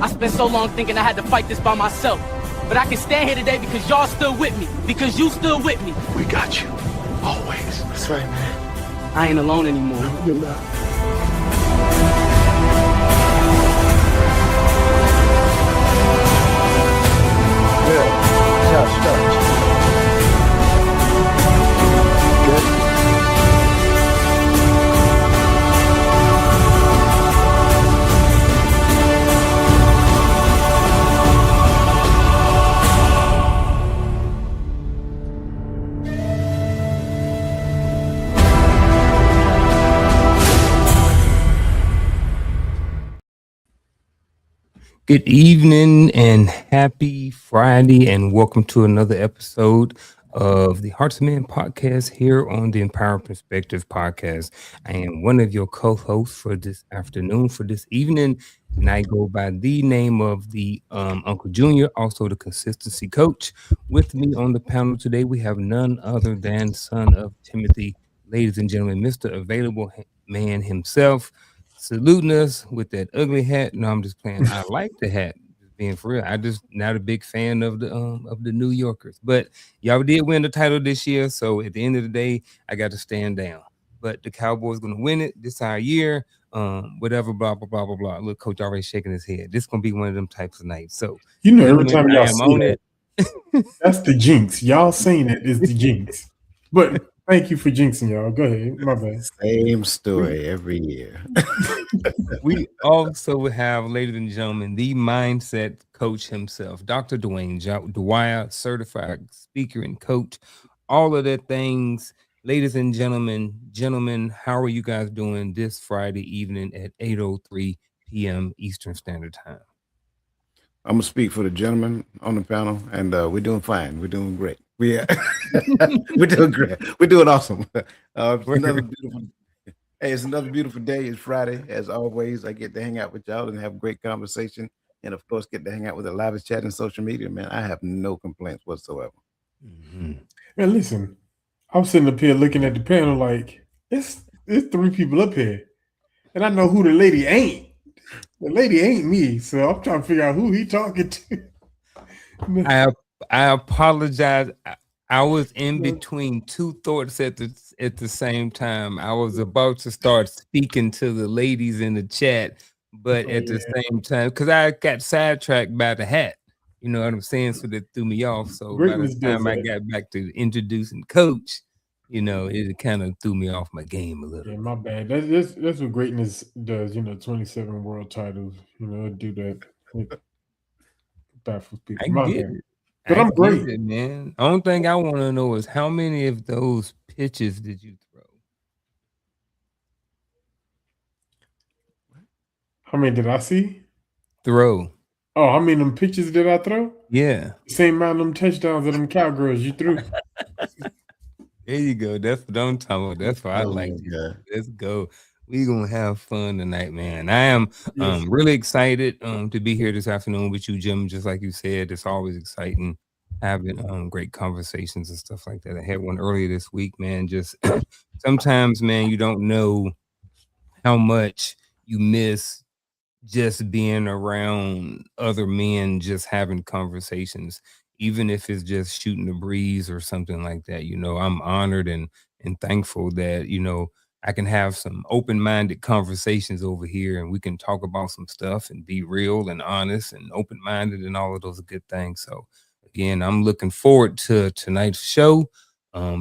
I spent so long thinking I had to fight this by myself. But I can stand here today because y'all stood with me. Because you stood with me. We got you. Always. That's right, man. I ain't alone anymore. No, you're not. Good. Stretch. Good. Good evening and happy Friday, and welcome to another episode of the Hearts of Men podcast here on the Empower Perspective podcast. I am one of your co-hosts for this afternoon, for this evening, and I go by the name of the Uncle Junior, also the consistency coach. With me on the panel today, we have none other than son of Timothy, ladies and gentlemen, Mr. Available Man himself, saluting us with that ugly hat. No, I'm just playing. I like the hat. Just being for real, I just not a big fan of the New Yorkers. But y'all did win the title this year, so at the end of the day, I got to stand down. But the Cowboys gonna win it this our year. Whatever, blah blah blah blah blah. Look, coach already shaking his head. This gonna be one of them types of nights. So you know, every time y'all see on it, that's the jinx. Y'all saying it is the jinx. But thank you for jinxing y'all. Go ahead. My bad. Same story every year. We also have, ladies and gentlemen, the mindset coach himself, Dr. Dwayne Dwyer, certified speaker and coach, all of that things. Ladies and gentlemen, how are you guys doing this Friday evening at 8:03 p.m. Eastern Standard Time? I'm gonna speak for the gentleman on the panel, and we're doing fine. We're doing great. We're doing great. We're doing awesome. It's another beautiful day. It's Friday, as always. I get to hang out with y'all and have a great conversation, and of course, get to hang out with the live chat and social media. Man, I have no complaints whatsoever. Man, listen, I'm sitting up here looking at the panel like it's three people up here, and I know who the lady ain't. The lady ain't me, so I'm trying to figure out who he talking to. I apologize. I was in between two thoughts at the same time. I was about to start speaking to the ladies in the chat, but at the same time, because I got sidetracked by the hat. You know what I'm saying? So that threw me off. So by the time I got back to introducing coach, you know, it kind of threw me off my game a little. Yeah, my bad. That's what greatness does. 27 world titles. Do that. It baffles people. I get it. But I'm great, man. Only thing I want to know is how many of those pitches did you throw? How many did I see? Throw. Oh, how many of them pitches did I throw? Yeah. Same amount of them touchdowns of them Cowgirls you threw. There you go. That's what I'm talking about. That's why I like it. Let's go. We're gonna have fun tonight, man. I am really excited to be here this afternoon with you, Jim. Just like you said, it's always exciting having great conversations and stuff like that. I had one earlier this week, man. Just sometimes, man, you don't know how much you miss just being around other men, just having conversations, even if it's just shooting the breeze or something like that. I'm honored and thankful that, I can have some open-minded conversations over here, and we can talk about some stuff and be real and honest and open-minded and all of those good things. So again, I'm looking forward to tonight's show,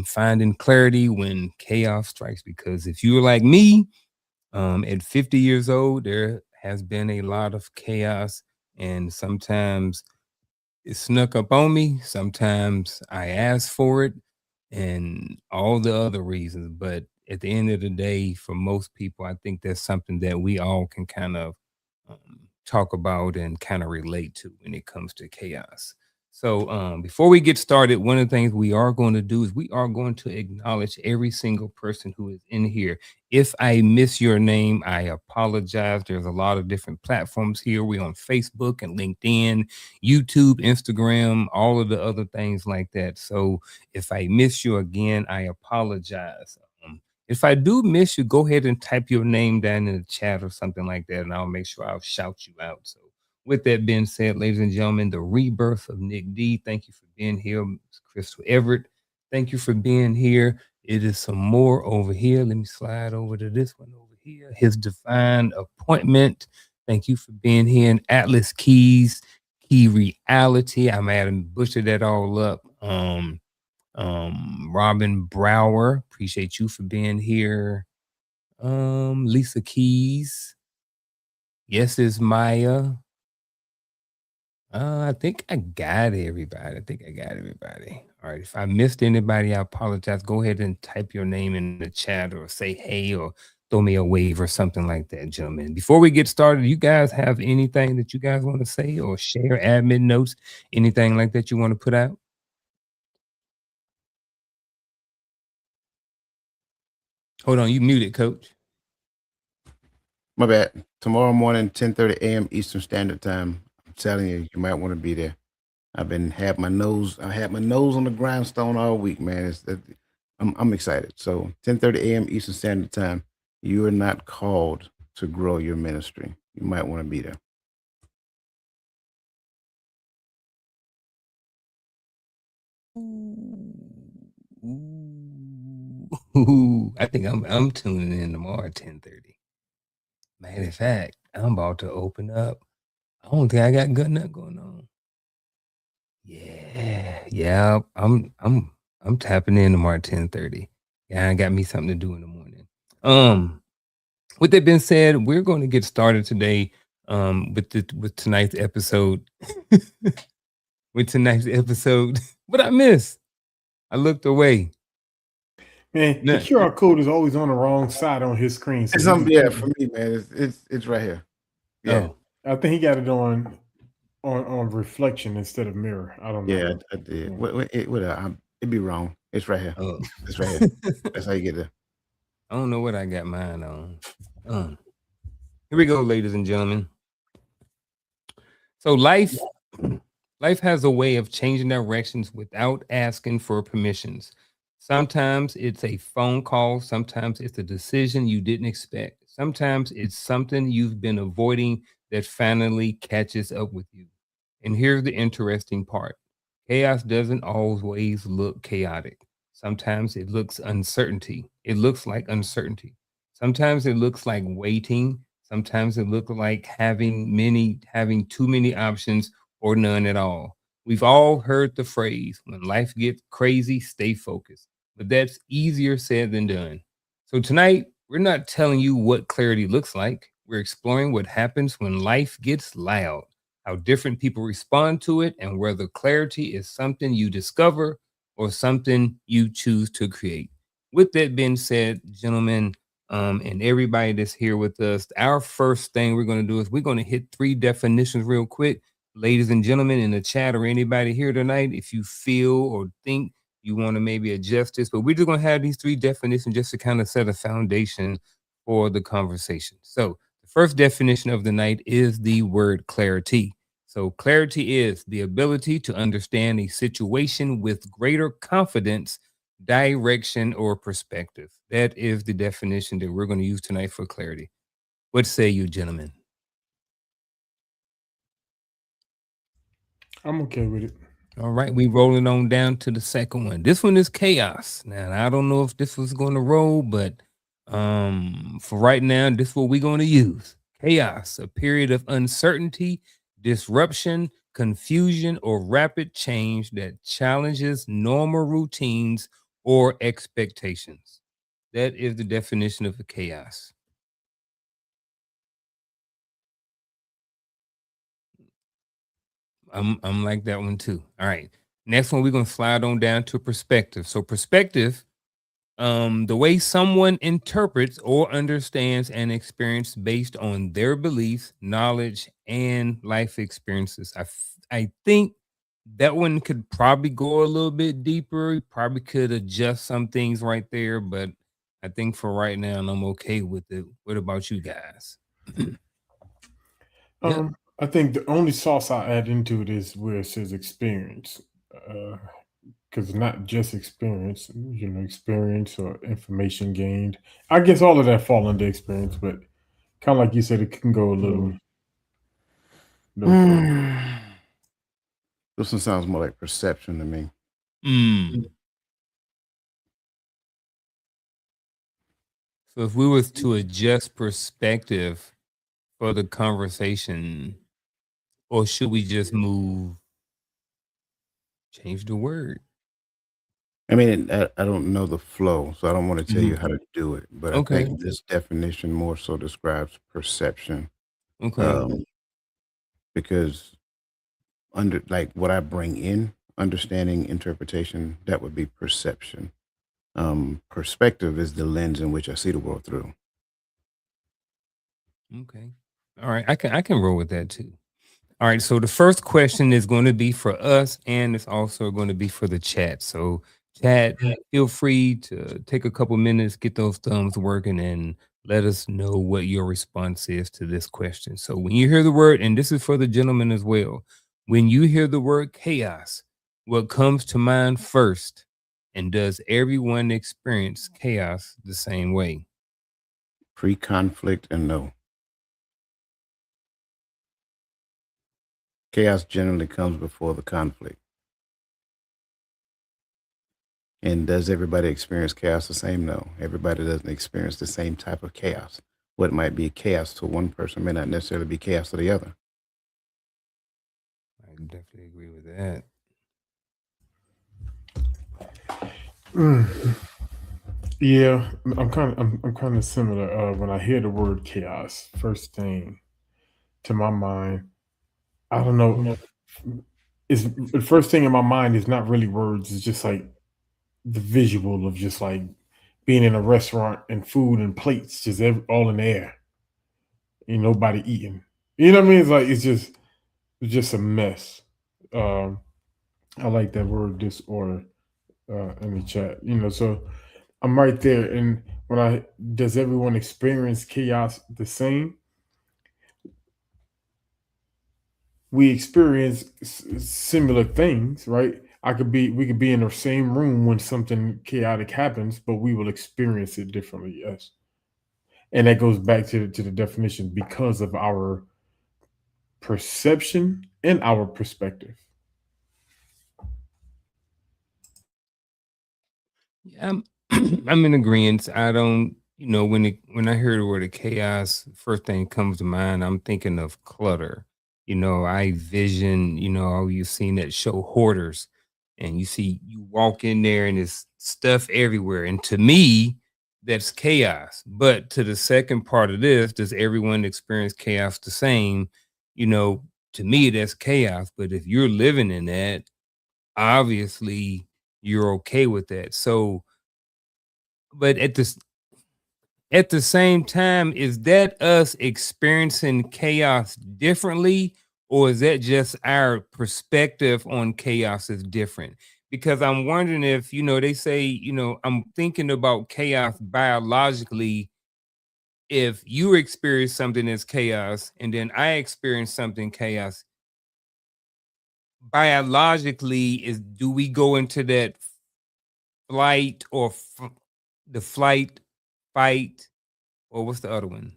finding clarity when chaos strikes, because if you're like me, at 50 years old, there has been a lot of chaos, and sometimes it snuck up on me. Sometimes I asked for it and all the other reasons. But at the end of the day, for most people, I think that's something that we all can kind of talk about and kind of relate to when it comes to chaos. So before we get started, one of the things we are going to do is we are going to acknowledge every single person who is in here. If I miss your name, I apologize. There's a lot of different platforms here. We're on Facebook and LinkedIn, YouTube, Instagram, all of the other things like that. So if I miss you again, I apologize. If I do miss you, go ahead and type your name down in the chat or something like that, and I'll make sure I'll shout you out. So With that being said, ladies and gentlemen, the rebirth of Nick D. Thank you for being here, Crystal Everett. Thank you for being here. It is some more over here. Let me slide over to this one over here. His divine appointment. Thank you for being here. And Atlas Keys, Key Reality. I might have butchered that all up. Robin Brower, appreciate you for being here. Lisa Keys. Yes, is Maya. I think I got everybody. All right. If I missed anybody, I apologize. Go ahead and type your name in the chat or say hey or throw me a wave or something like that, gentlemen. Before we get started, you guys have anything that you guys want to say or share, admin notes, anything like that you want to put out? Hold on, you muted, Coach. My bad. Tomorrow morning, 10:30 a.m. Eastern Standard Time. I'm telling you, you might want to be there. I had my nose on the grindstone all week, man. I'm excited. So 10:30 a.m. Eastern Standard Time. You are not called to grow your ministry. You might want to be there. Ooh, I think I'm tuning in tomorrow at 10:30. Matter of fact, I'm about to open up. I don't think I got nothing going on. Yeah. I'm tapping in tomorrow at 10:30. Yeah, I got me something to do in the morning. With that being said, we're going to get started today. With tonight's episode. With tonight's episode. What I missed? I looked away. Man, the QR code is always on the wrong side on his screen. So for me, man. It's right here. Yeah. Oh. I think he got it on reflection instead of mirror. I don't know. Yeah, I did. It'd be wrong. It's right here. Oh. It's right here. That's how you get there. I don't know what I got mine on. Here we go, ladies and gentlemen. So life has a way of changing directions without asking for permissions. Sometimes it's a phone call. Sometimes it's a decision you didn't expect. Sometimes it's something you've been avoiding that finally catches up with you. And here's the interesting part. Chaos doesn't always look chaotic. Sometimes it looks uncertainty. It looks like uncertainty. Sometimes it looks like waiting. Sometimes it looks like having too many options or none at all. We've all heard the phrase, when life gets crazy, stay focused. But that's easier said than done. So tonight, we're not telling you what clarity looks like. We're exploring what happens when life gets loud, how different people respond to it, and whether clarity is something you discover or something you choose to create. With that being said, gentlemen, and everybody that's here with us, our first thing we're going to do is we're going to hit 3 definitions real quick. Ladies and gentlemen in the chat or anybody here tonight, if you feel or think you want to maybe adjust this, but we're just going to have these 3 definitions just to kind of set a foundation for the conversation. So the first definition of the night is the word clarity. So clarity is the ability to understand a situation with greater confidence, direction, or perspective. That is the definition that we're going to use tonight for clarity. What say you, gentlemen? I'm okay with it. All right, we rolling on down to the second one. This one is chaos. Now, I don't know if this was going to roll, but for right now, this is what we're going to use. Chaos, a period of uncertainty, disruption, confusion, or rapid change that challenges normal routines or expectations. That is the definition of the chaos. I'm like that one too. All right. Next one, we're going to slide on down to perspective. So perspective, the way someone interprets or understands an experience based on their beliefs, knowledge, and life experiences. I think that one could probably go a little bit deeper. Probably could adjust some things right there, but I think for right now, I'm okay with it. What about you guys? I think the only sauce I add into it is where it says experience, because not just experience, experience or information gained. I guess all of that fall under experience, but kind of like you said, it can go a little those This one sounds more like perception to me. So if we was to adjust perspective for the conversation, or should we just change the word? I mean, I don't know the flow, so I don't want to tell you how to do it. But I Okay. think this definition more so describes perception. Okay. Because under like what I bring in, understanding, interpretation, that would be perception. Perspective is the lens in which I see the world through. Okay. All right. I can roll with that too. All right. So the first question is going to be for us, and it's also going to be for the chat. So chat, feel free to take a couple minutes, get those thumbs working, and let us know what your response is to this question. So when you hear the word, and this is for the gentleman as well, when you hear the word chaos, what comes to mind first? And does everyone experience chaos the same way? Pre-conflict and no. Chaos generally comes before the conflict. And does everybody experience chaos the same? No. Everybody doesn't experience the same type of chaos. What might be chaos to one person may not necessarily be chaos to the other. I definitely agree with that. Yeah, I'm kind of similar. When I hear the word chaos, first thing to my mind, I don't know. Is the first thing in my mind is not really words. It's just like the visual of just like being in a restaurant and food and plates just all in the air. Ain't nobody eating. You know what I mean? It's like it's just a mess. I like that word disorder in the chat. So I'm right there. And does everyone experience chaos the same? We experience similar things, right? We could be in the same room when something chaotic happens, but we will experience it differently. Yes. And that goes back to the definition because of our perception and our perspective. I'm in agreement. I don't, when I hear the word of chaos, first thing comes to mind, I'm thinking of clutter. I vision, you've seen that show Hoarders, and you walk in there and there's stuff everywhere. And to me, that's chaos. But to the second part of this, does everyone experience chaos the same? To me, that's chaos. But if you're living in that, obviously you're okay with that. So, but at the same time, is that us experiencing chaos differently, or is that just our perspective on chaos is different? Because I'm wondering if, they say, I'm thinking about chaos biologically. If you experience something as chaos and then I experience something chaos, biologically, do we go into that flight or the flight, fight, or what's the other one?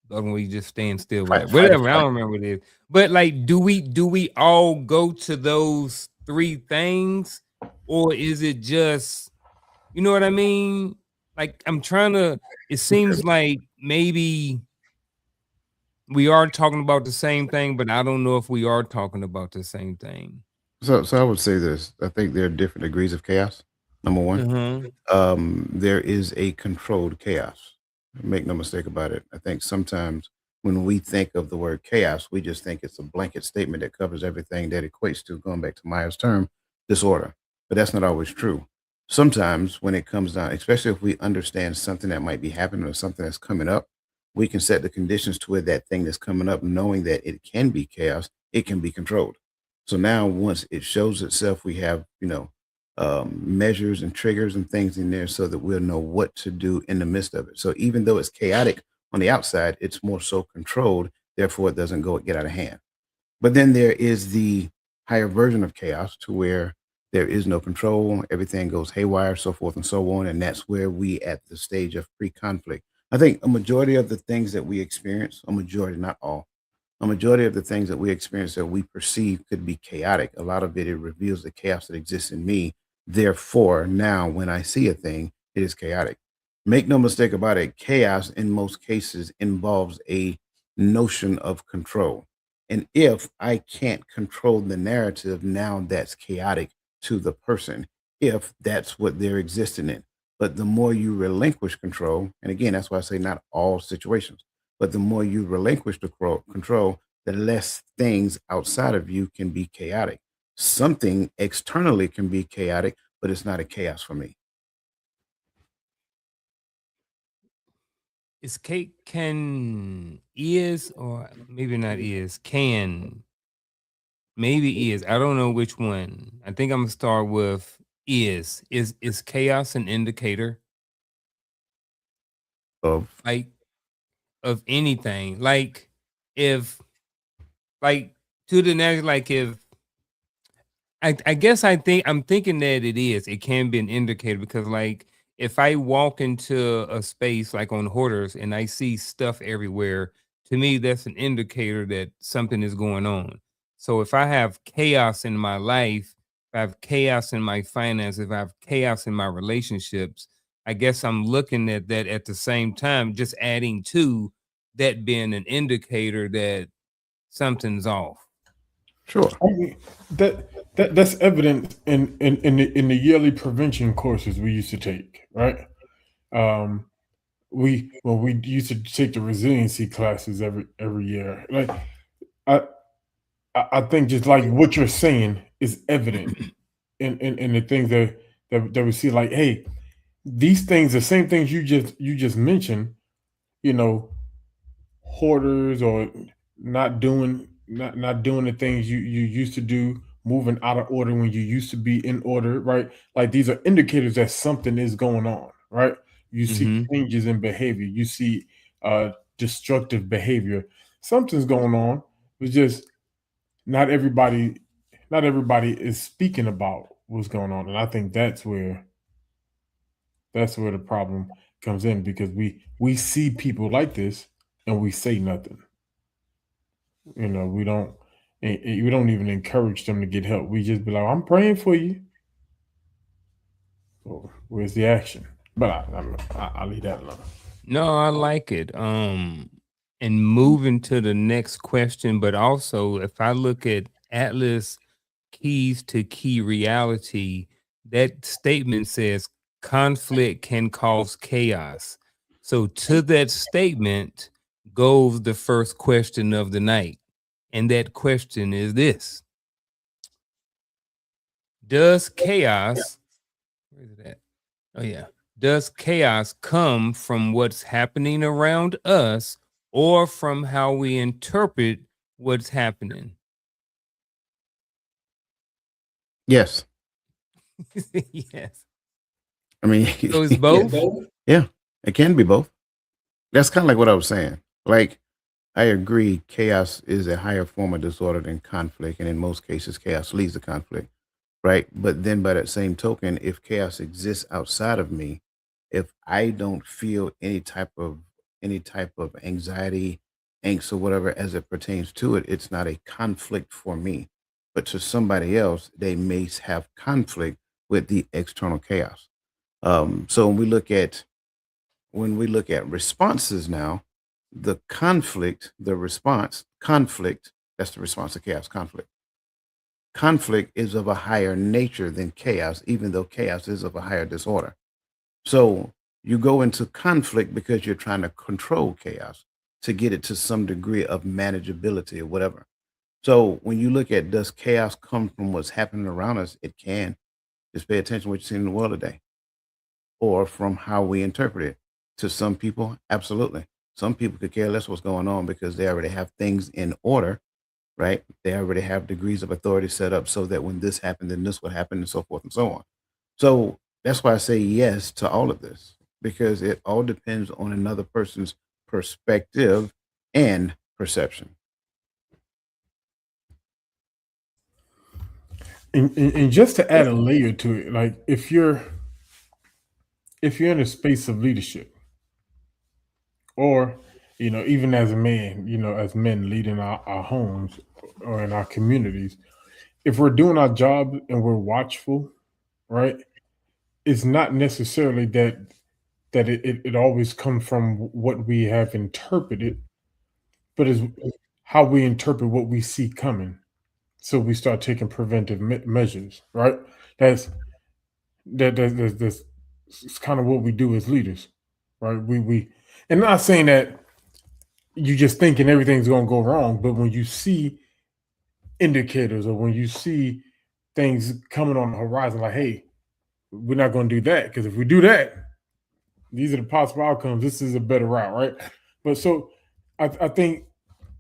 The other one where you just stand still, whatever. I don't remember what it is. But like, do we all go to those three things, or is it just, you know what I mean? Like, it seems like maybe we are talking about the same thing, but I don't know if we are talking about the same thing. So I would say this. I think there are different degrees of chaos. Number one, there is a controlled chaos. Make no mistake about it. I think sometimes when we think of the word chaos, we just think it's a blanket statement that covers everything that equates to, going back to Meyer's term, disorder. But that's not always true. Sometimes when it comes down, especially if we understand something that might be happening or something that's coming up, we can set the conditions to where that thing that's coming up, knowing that it can be chaos, it can be controlled. So now once it shows itself, we have, measures and triggers and things in there so that we'll know what to do in the midst of it. So even though it's chaotic on the outside, it's more so controlled. Therefore, it doesn't get out of hand. But then there is the higher version of chaos to where there is no control. Everything goes haywire, so forth and so on. And that's where we at the stage of pre-conflict. I think a majority of the things that we experience, a majority, not all, a majority of the things that we experience that we perceive could be chaotic. A lot of it reveals the chaos that exists in me. Therefore, now when I see a thing, it is chaotic. Make no mistake about it, chaos in most cases involves a notion of control. And if I can't control the narrative, now that's chaotic to the person, if that's what they're existing in. But the more you relinquish control, and again, that's why I say not all situations, but the more you relinquish the control, the less things outside of you can be chaotic. Something externally can be chaotic, but it's not a chaos for me. Is is or maybe not maybe is. I don't know which one. I think I'm gonna start with is chaos an indicator Of like of anything? Like if like to the next, like if I guess I'm thinking that it can be an indicator because like if I walk into a space like on Hoarders and I see stuff everywhere, to me that's an indicator that something is going on. So if I have chaos in my life, if I have chaos in my finances, if I have chaos in my relationships, I guess I'm looking at that at the same time, just adding to that being an indicator that something's off. sure. I mean, that's evident in the yearly prevention courses we used to take, right? We used to take the resiliency classes every year. Like I think just like what you're saying is evident in the things that we see. Like, hey, these things, the same things you just mentioned, you know, hoarders or not doing the things you used to do, moving out of order when you used to be in order, right? Like these are indicators that something is going on, right? You see changes in behavior, you see destructive behavior. Something's going on. It's just not everybody is speaking about what's going on. And I think that's where the problem comes in because we see people like this and we say nothing. You know, we don't even encourage them to get help. We just be like, I'm praying for you. Well, where's the action? But I'll leave that alone. No, I like it. And moving to the next question, but also if I look at Atlas Keys to Key Reality, that statement says conflict can cause chaos. So to that statement goes the first question of the night. And that question is this: does chaos, where is it at? Oh, yeah. Does chaos come from what's happening around us or from how we interpret what's happening? Yes. Yes. I mean, So it's both? Yeah, it can be both. That's kind of like what I was saying. Like, I agree, chaos is a higher form of disorder than conflict, and in most cases, chaos leads to conflict, right? But then, by that same token, if chaos exists outside of me, if I don't feel any type of anxiety, angst, or whatever as it pertains to it, it's not a conflict for me. But to somebody else, they may have conflict with the external chaos. So when we look at responses now, the conflict, the response, conflict, that's the response to chaos, conflict. Conflict is of a higher nature than chaos, even though chaos is of a higher disorder. So you go into conflict because you're trying to control chaos to get it to some degree of manageability or whatever. So when you look at, does chaos come from what's happening around us? It can. Just pay attention to what you see in the world today, or from how we interpret it. To some people, absolutely. Some people could care less what's going on because they already have things in order, right? They already have degrees of authority set up so that when this happened, then this would happen, and so forth and so on. So that's why I say yes to all of this, because it all depends on another person's perspective and perception. And just to add a layer to it, like if you're in a space of leadership, or even as a man, as men leading our homes or in our communities, if we're doing our job and we're watchful, right? It's not necessarily that it always comes from what we have interpreted, but is how we interpret what we see coming. So we start taking preventive measures, right? That's it's kind of what we do as leaders, right? And not saying that you just thinking everything's going to go wrong, but when you see indicators or when you see things coming on the horizon, like, hey, we're not going to do that because if we do that, these are the possible outcomes. This is a better route, right? But so I think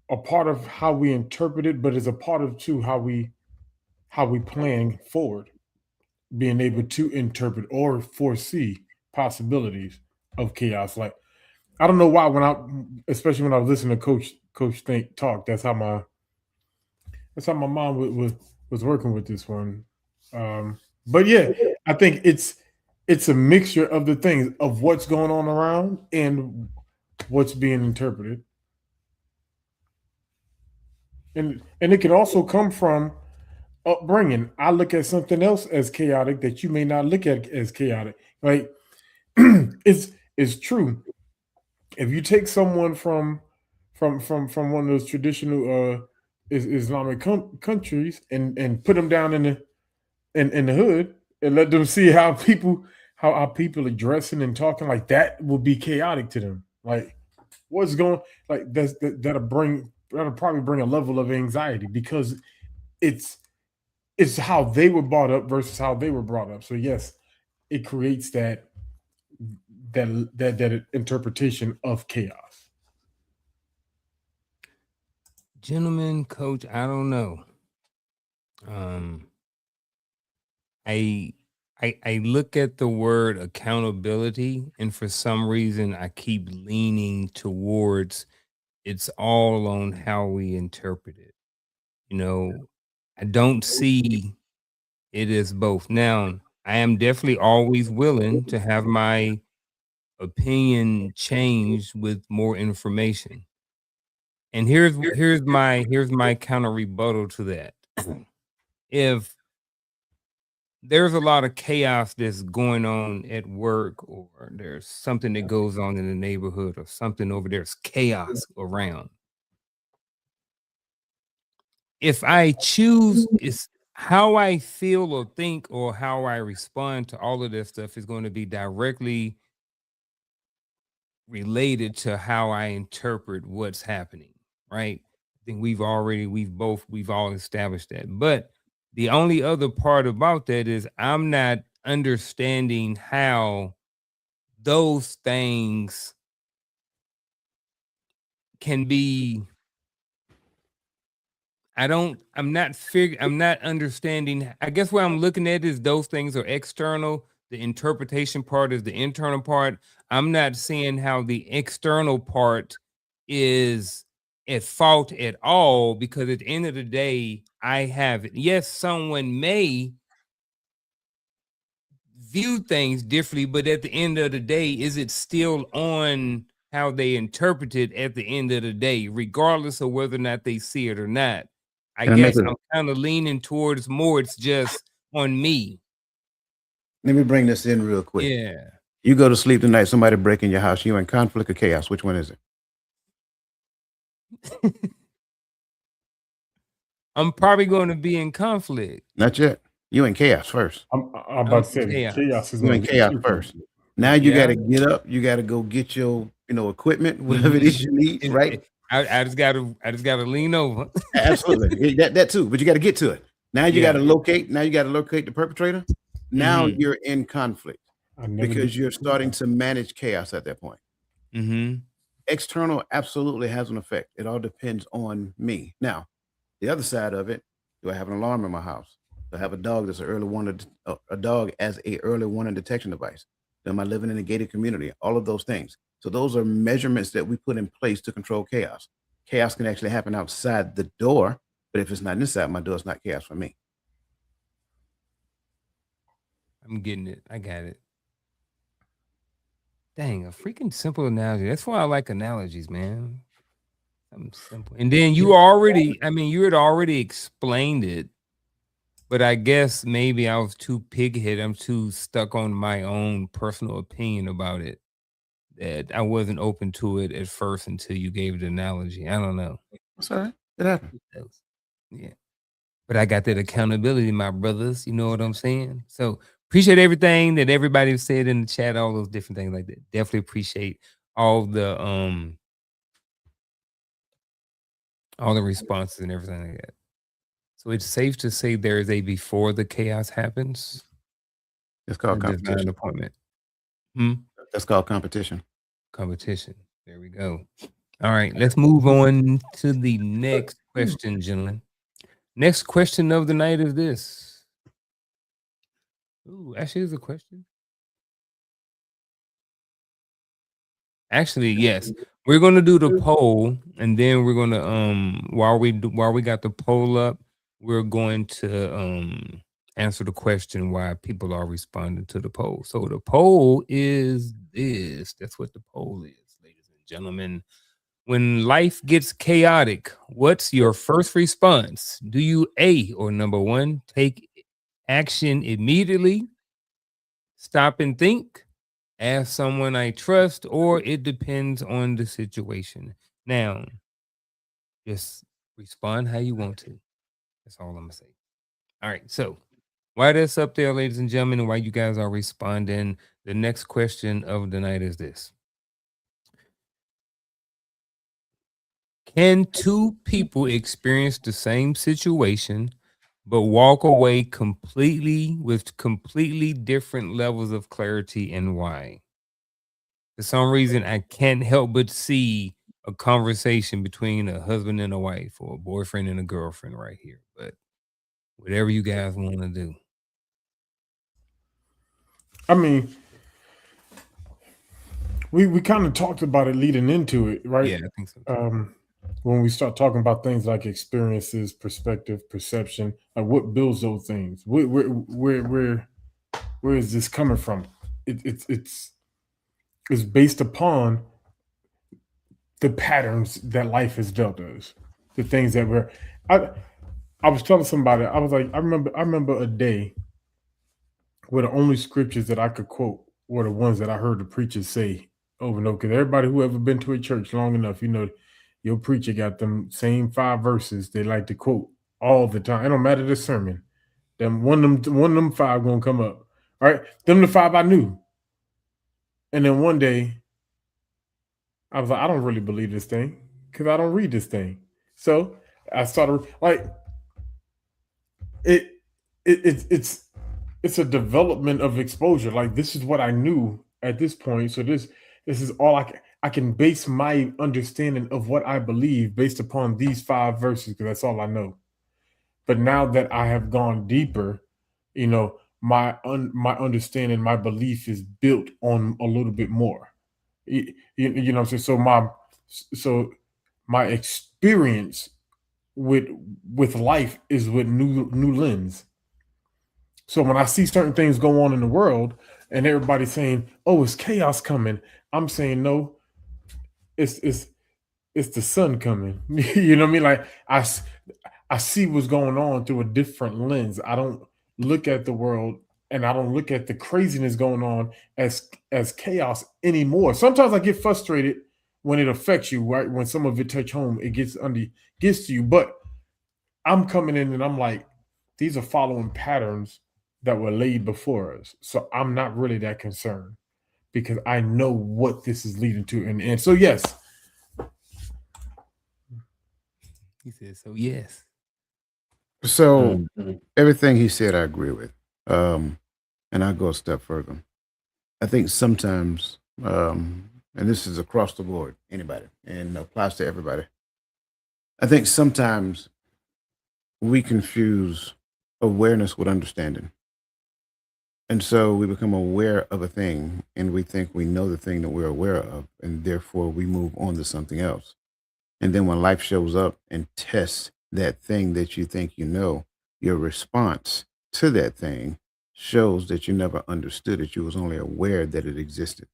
a part of how we interpret it, but it's a part of too how we plan forward, being able to interpret or foresee possibilities of chaos. Like I don't know why especially when I was listening to Coach Think talk, that's how my mom was working with this one. But yeah, I think it's a mixture of the things of what's going on around and what's being interpreted. And it can also come from upbringing. I look at something else as chaotic that you may not look at as chaotic. Like it's true. If you take someone from one of those traditional Islamic countries and put them down in the hood and let them see how people are dressing and talking, like that will be chaotic to them. Like what's going, like that'll probably bring a level of anxiety because it's how they were brought up versus how they were brought up. So yes, it creates that interpretation of chaos. Gentlemen, Coach, I don't know. I look at the word accountability, and for some reason I keep leaning towards it's all on how we interpret it. I don't see it as both. Now, I am definitely always willing to have my opinion changed with more information. And here's my counter rebuttal to that. If there's a lot of chaos that's going on at work, or there's something that goes on in the neighborhood, or something over there's chaos around. If I choose, it's how I feel or think or how I respond to all of this stuff is going to be directly related to how I interpret what's happening, right? I think we've all established that. But the only other part about that is I'm not understanding how those things can be. I'm not understanding. I guess what I'm looking at is those things are external. The interpretation part is the internal part. I'm not seeing how the external part is at fault at all, because at the end of the day, I have it. Yes, someone may view things differently, but at the end of the day, is it still on how they interpret it at the end of the day, regardless of whether or not they see it or not? I guess I'm kind of leaning towards more it's just on me. Let me bring this in real quick. Yeah. You go to sleep tonight, somebody break in your house, you in conflict or chaos. Which one is it? I'm probably going to be in conflict. Not yet. You in chaos first. I'm about to say chaos is you in chaos first. Now you got to get up. You got to go get your equipment, whatever it is you need, right? I just gotta lean over. Absolutely. That too, but you got to get to it. Now you got to locate. Now you got to locate the perpetrator. Now you're in conflict because you're starting to manage chaos at that point. External absolutely has an effect. It all depends on me. Now, the other side of it, do I have an alarm in my house? Do I have a dog that's a dog as a early warning detection device? Am I living in a gated community? All of those things. So those are measurements that we put in place to control chaos. Chaos can actually happen outside the door, but if it's not inside my door, it's not chaos for me. I'm getting it. I got it. Dang, a freaking simple analogy. That's why I like analogies, man. Something simple. And then you had already explained it, but I guess maybe I was too pigheaded. I'm too stuck on my own personal opinion about it that I wasn't open to it at first until you gave the analogy. I don't know. That's all right. It happened. Yeah. But I got that accountability, my brothers. You know what I'm saying? So appreciate everything that everybody said in the chat, all those different things like that. Definitely appreciate all the responses and everything like that. So it's safe to say there is a before the chaos happens. It's called competition. Appointment. That's called competition. Competition. There we go. All right, let's move on to the next question, gentlemen. Next question of the night is this. Ooh, actually, is a question. Actually, yes. We're gonna do the poll, and then we're gonna while we got the poll up, we're going to answer the question why people are responding to the poll. So the poll is this. That's what the poll is, ladies and gentlemen. When life gets chaotic, what's your first response? Do you or number one, take action immediately, stop and think, ask someone I trust, or it depends on the situation? Now, just respond how you want to. That's all I'm gonna say. All right, so while that's up there, ladies and gentlemen, and while you guys are responding, the next question of the night is this. Can two people experience the same situation but walk away with completely different levels of clarity, and why? For some reason, I can't help but see a conversation between a husband and a wife, or a boyfriend and a girlfriend right here. But whatever you guys want to do. I mean, we kind of talked about it leading into it, right? Yeah, I think so. When we start talking about things like experiences, perspective, perception, like what builds those things? Where is this coming from? It's based upon the patterns that life has dealt us, the things that we're. I was telling somebody, I was like, I remember a day where the only scriptures that I could quote were the ones that I heard the preachers say over and over. Because everybody who ever been to a church long enough, you know, your preacher got them same 5 verses they like to quote all the time. It don't matter the sermon. Them one of them 5 gonna come up. All right, them the 5 I knew. And then one day, I was like, I don't really believe this thing because I don't read this thing. So I started like it's a development of exposure. Like this is what I knew at this point. So this is all I can base my understanding of what I believe based upon these 5 verses because that's all I know. But now that I have gone deeper, you know, my understanding, my belief is built on a little bit more. You know what I'm saying? So my experience with life is with new lens. So when I see certain things go on in the world and everybody's saying, "Oh, it's chaos coming," I'm saying, "No, it's the sun coming." You know what I mean? Like I see what's going on through a different lens. I don't look at the world and I don't look at the craziness going on as chaos anymore. Sometimes I get frustrated when it affects you, right? When some of it touch home, it gets to you. But I'm coming in and I'm like, these are following patterns that were laid before us. So I'm not really that concerned because I know what this is leading to. And so, yes. He said, so yes. So everything he said, I agree with. And I'll go a step further. I think sometimes, and this is across the board, anybody, and applies to everybody. I think sometimes we confuse awareness with understanding. And so we become aware of a thing and we think we know the thing that we're aware of, and therefore we move on to something else. And then when life shows up and tests that thing that you think you know, your response to that thing shows that you never understood it. You was only aware that it existed.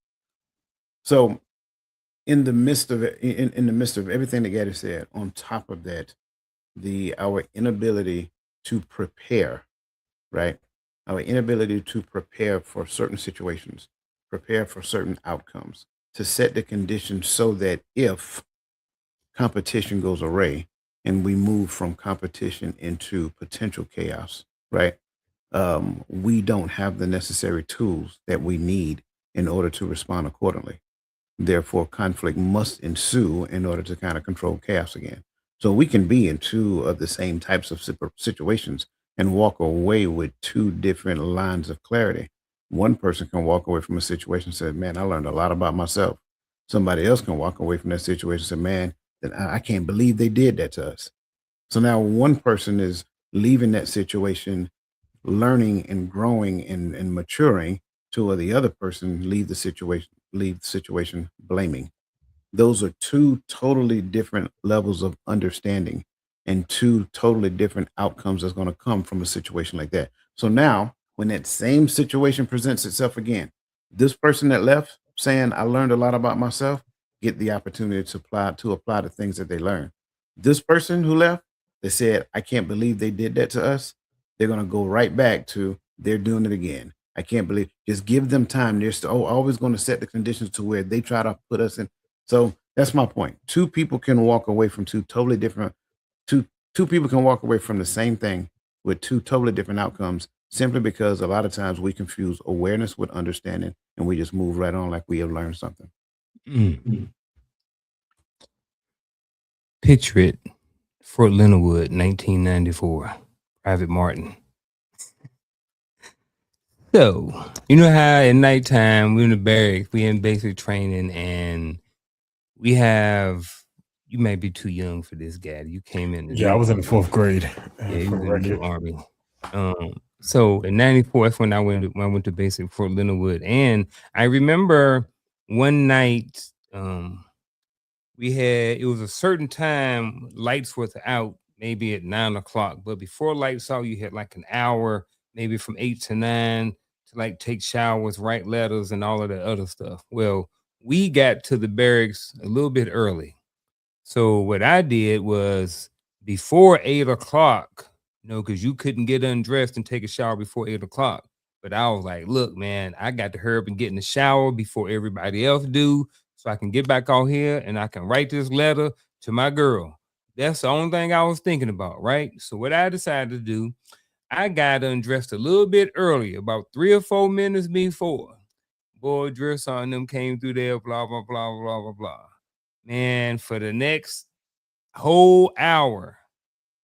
So in the midst of it, in the midst of everything that Gaddy said, on top of that, our inability to prepare, right? Our inability to prepare for certain situations, prepare for certain outcomes, to set the conditions so that if competition goes awry and we move from competition into potential chaos, right? We don't have the necessary tools that we need in order to respond accordingly. Therefore, conflict must ensue in order to kind of control chaos again. So we can be in two of the same types of situations and walk away with two different lines of clarity. One person can walk away from a situation and say, man, I learned a lot about myself. Somebody else can walk away from that situation and say, man, that I can't believe they did that to us. So now one person is leaving that situation, learning and growing and maturing, to the other person leave the situation blaming. Those are two totally different levels of understanding and two totally different outcomes that's going to come from a situation like that. So now when that same situation presents itself again, this person that left saying, I learned a lot about myself, get the opportunity to apply the things that they learned. This person who left, they said, I can't believe they did that to us. They're going to go right back to they're doing it again. I can't believe, just give them time. They're still always going to set the conditions to where they try to put us in. So that's my point. Two people can walk away from two totally different, two people can walk away from the same thing with two totally different outcomes, simply because a lot of times we confuse awareness with understanding and we just move right on like we have learned something. Picture it, Fort Leonard Wood, 1994, Private Martin. So, you know how at nighttime we're in the barracks, we in basic training, and we have, you may be too young for this, guy. You came in. Yeah, I was in the 4th grade. Yeah, you was in the new Army. So in 94, that's when I went to basic Fort Leonard Wood. And I remember one night, it was a certain time, lights was out, maybe at 9 o'clock. But before lights out, you had like an hour, maybe from 8 to 9, to like take showers, write letters, and all of the other stuff. Well, we got to the barracks a little bit early. So what I did was before 8 o'clock, because you couldn't get undressed and take a shower before 8 o'clock. But I was like, look, man, I got to hurry up and get in the shower before everybody else do, so I can get back out here and I can write this letter to my girl. That's the only thing I was thinking about, right? So what I decided to do, I got undressed a little bit earlier, about 3 or 4 minutes before. Boy, dress on them came through there, blah, blah, blah, blah, blah, blah. Man, for the next whole hour,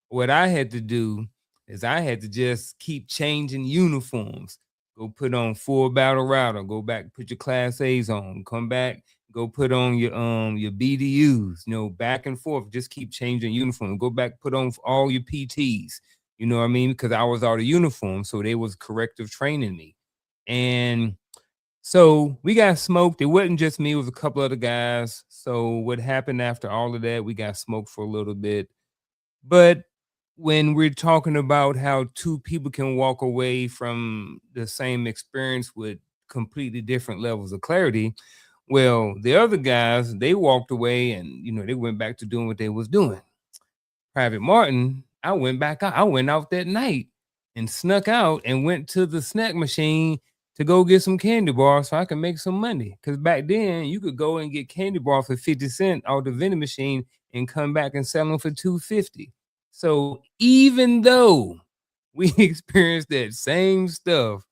what I had to do is I had to just keep changing uniforms. Go put on full battle router, go back, put your class A's on, come back, go put on your BDUs, back and forth, just keep changing uniform. Go back, put on all your PTs, you know what I mean? Because I was out of uniform, so they was corrective training me. And so we got smoked. It wasn't just me, it was a couple other guys. So what happened after all of that, we got smoked for a little bit. But when we're talking about how two people can walk away from the same experience with completely different levels of clarity, well, the other guys, they walked away and, they went back to doing what they was doing. Private Martin, I went back out. I went out that night and snuck out and went to the snack machine to go get some candy bars so I can make some money. Because back then, you could go and get candy bars for 50 cents out the vending machine and come back and sell them for $2.50. So even though we experienced that same stuff,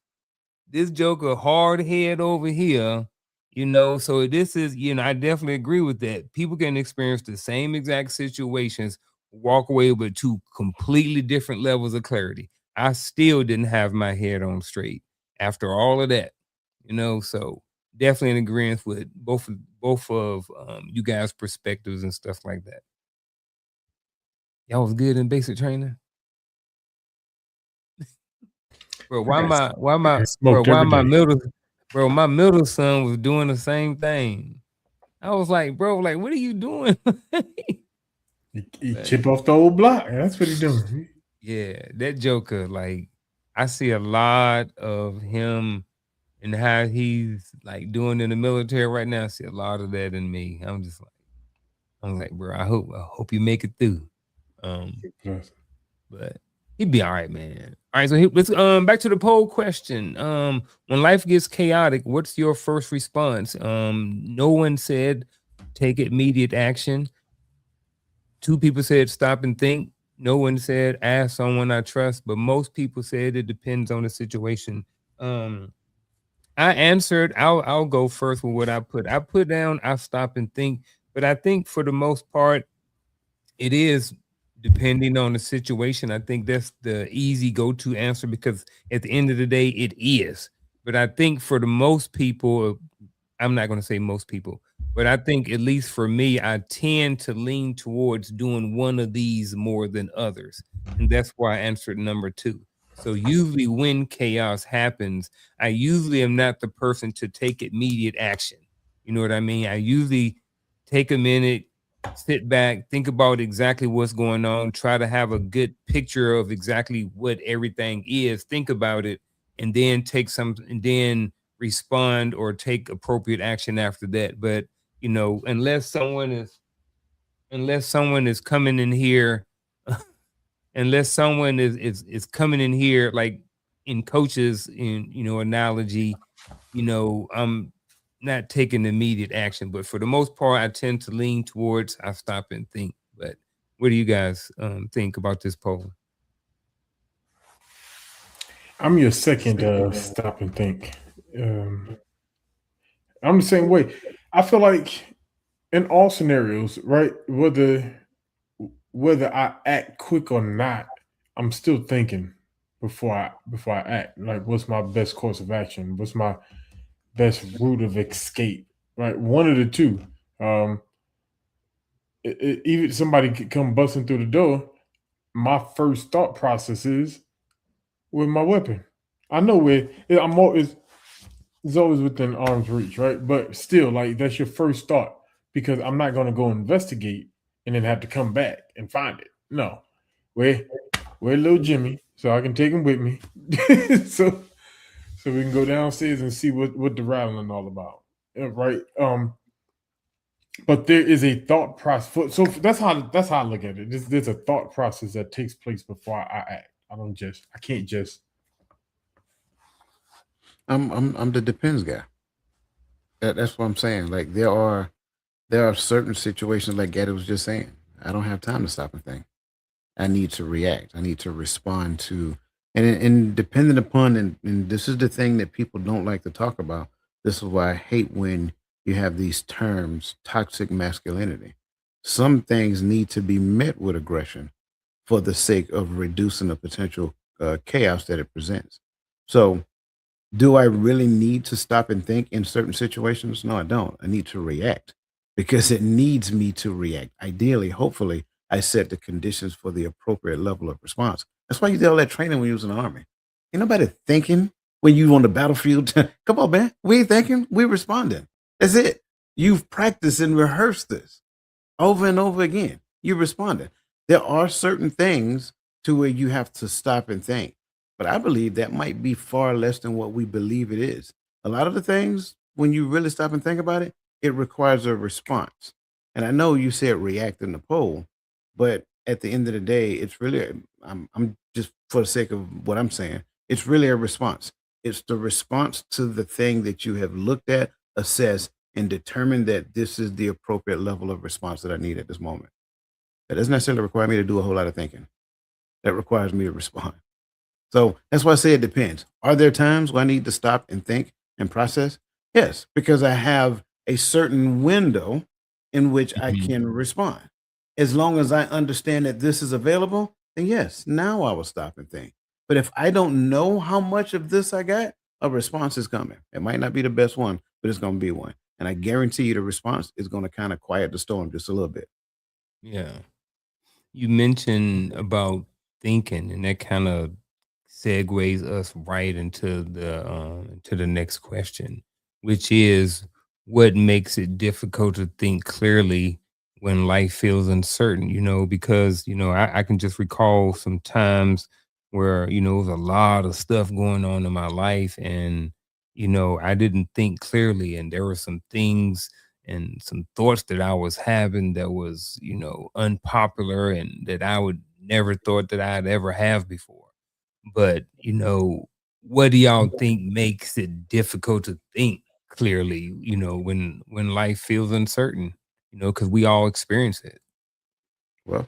this joker hard head over here, so this is, I definitely agree with that. People can experience the same exact situations, walk away with two completely different levels of clarity. I still didn't have my head on straight after all of that, so definitely in agreement with both of you guys' perspectives and stuff like that. Y'all was good in basic training. Bro, my middle son was doing the same thing. I was like, bro, what are you doing? He chip off the old block. That's what he's doing. Yeah, that joker, I see a lot of him and how he's like doing in the military right now. I see a lot of that in me. I'm like, bro, I hope you make it through. But he'd be all right, man. All right, so let's back to the poll question. When life gets chaotic, what's your first response? No one said take immediate action. 2 people said stop and think. No one said ask someone I trust, but most people said it depends on the situation. I answered, I'll go first with what I put. I put down, I stop and think, but I think for the most part, it is depending on the situation. I think that's the easy go-to answer because at the end of the day, it is. But I think for the most people, I'm not going to say most people, but I think at least for me, I tend to lean towards doing one of these more than others. And that's why I answered number 2. So usually when chaos happens, I usually am not the person to take immediate action. You know what I mean? I usually take a minute, sit back, think about exactly what's going on, try to have a good picture of exactly what everything is, think about it, and then then respond or take appropriate action after that. But you know, unless someone is coming in here, unless someone is coming in here like in coaches in analogy, I'm not taking immediate action. But for the most part, I tend to lean towards I stop and think. But what do you guys think about this poll? I'm your second stop and think. I'm the same way. I feel like in all scenarios, right, whether I act quick or not, I'm still thinking before I act. Like, what's my best course of action? What's my best route of escape? Right, one of the two. Even somebody could come busting through the door. My first thought process is with my weapon. I know where it's always within arm's reach, right? But still, like, that's your first thought because I'm not going to go investigate and then have to come back and find it. No, where little Jimmy, so I can take him with me, so we can go downstairs and see what the rattling all about, right? But there is a thought process. So that's how I look at it. There's a thought process that takes place before I act. I can't just. I'm the depends guy. That's what I'm saying. Like there are certain situations like Gaddy was just saying. I don't have time to stop and think. I need to react. I need to respond to, and depending upon, and this is the thing that people don't like to talk about. This is why I hate when you have these terms, toxic masculinity. Some things need to be met with aggression for the sake of reducing the potential chaos that it presents. So, do I really need to stop and think in certain situations? No, I don't. I need to react because it needs me to react. Ideally, hopefully, I set the conditions for the appropriate level of response. That's why you did all that training when you was in the army. Ain't nobody thinking when you on the battlefield. Come on, man. We ain't thinking. We responding. That's it. You've practiced and rehearsed this over and over again. You responded. There are certain things to where you have to stop and think. But I believe that might be far less than what we believe it is. A lot of the things, when you really stop and think about it, it requires a response. And I know you said react in the poll, but at the end of the day, it's really, I'm just for the sake of what I'm saying, it's really a response. It's the response to the thing that you have looked at, assessed, and determined that this is the appropriate level of response that I need at this moment. That doesn't necessarily require me to do a whole lot of thinking. That requires me to respond. So that's why I say it depends. Are there times where I need to stop and think and process? Yes, because I have a certain window in which I can respond. As long as I understand that this is available, then yes, now I will stop and think. But if I don't know how much of this I got, a response is coming. It might not be the best one, but it's going to be one. And I guarantee you the response is going to kind of quiet the storm just a little bit. Yeah. You mentioned about thinking, and that kind of segues us right into the next question, which is what makes it difficult to think clearly when life feels uncertain, because, I can just recall some times where, there was a lot of stuff going on in my life and, I didn't think clearly, and there were some things and some thoughts that I was having that was, unpopular and that I would never thought that I'd ever have before. But, what do y'all think makes it difficult to think clearly, when life feels uncertain, because we all experience it? Well,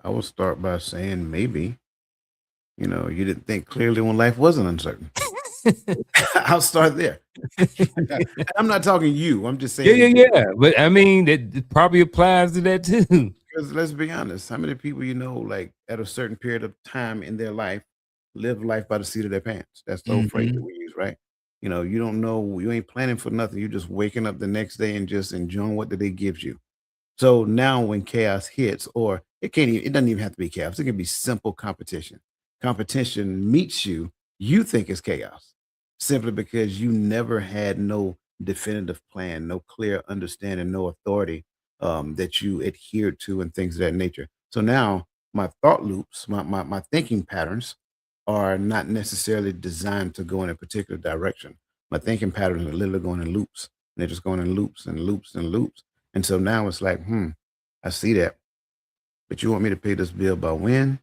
I will start by saying maybe, you didn't think clearly when life wasn't uncertain. I'll start there. I'm not talking you. I'm just saying. Yeah. But I mean, it probably applies to that too. Because let's be honest, how many people like at a certain period of time in their life live life by the seat of their pants? That's the old phrase that we use, right? You don't know, you ain't planning for nothing. You're just waking up the next day and just enjoying what the day gives you. So now when chaos hits, or it doesn't even have to be chaos. It can be simple competition. Competition meets you, you think it's chaos simply because you never had no definitive plan, no clear understanding, no authority that you adhered to and things of that nature. So now my thought loops, my thinking patterns are not necessarily designed to go in a particular direction. My thinking patterns are literally going in loops. And they're just going in loops and loops and loops. And so now it's like, I see that. But you want me to pay this bill by when?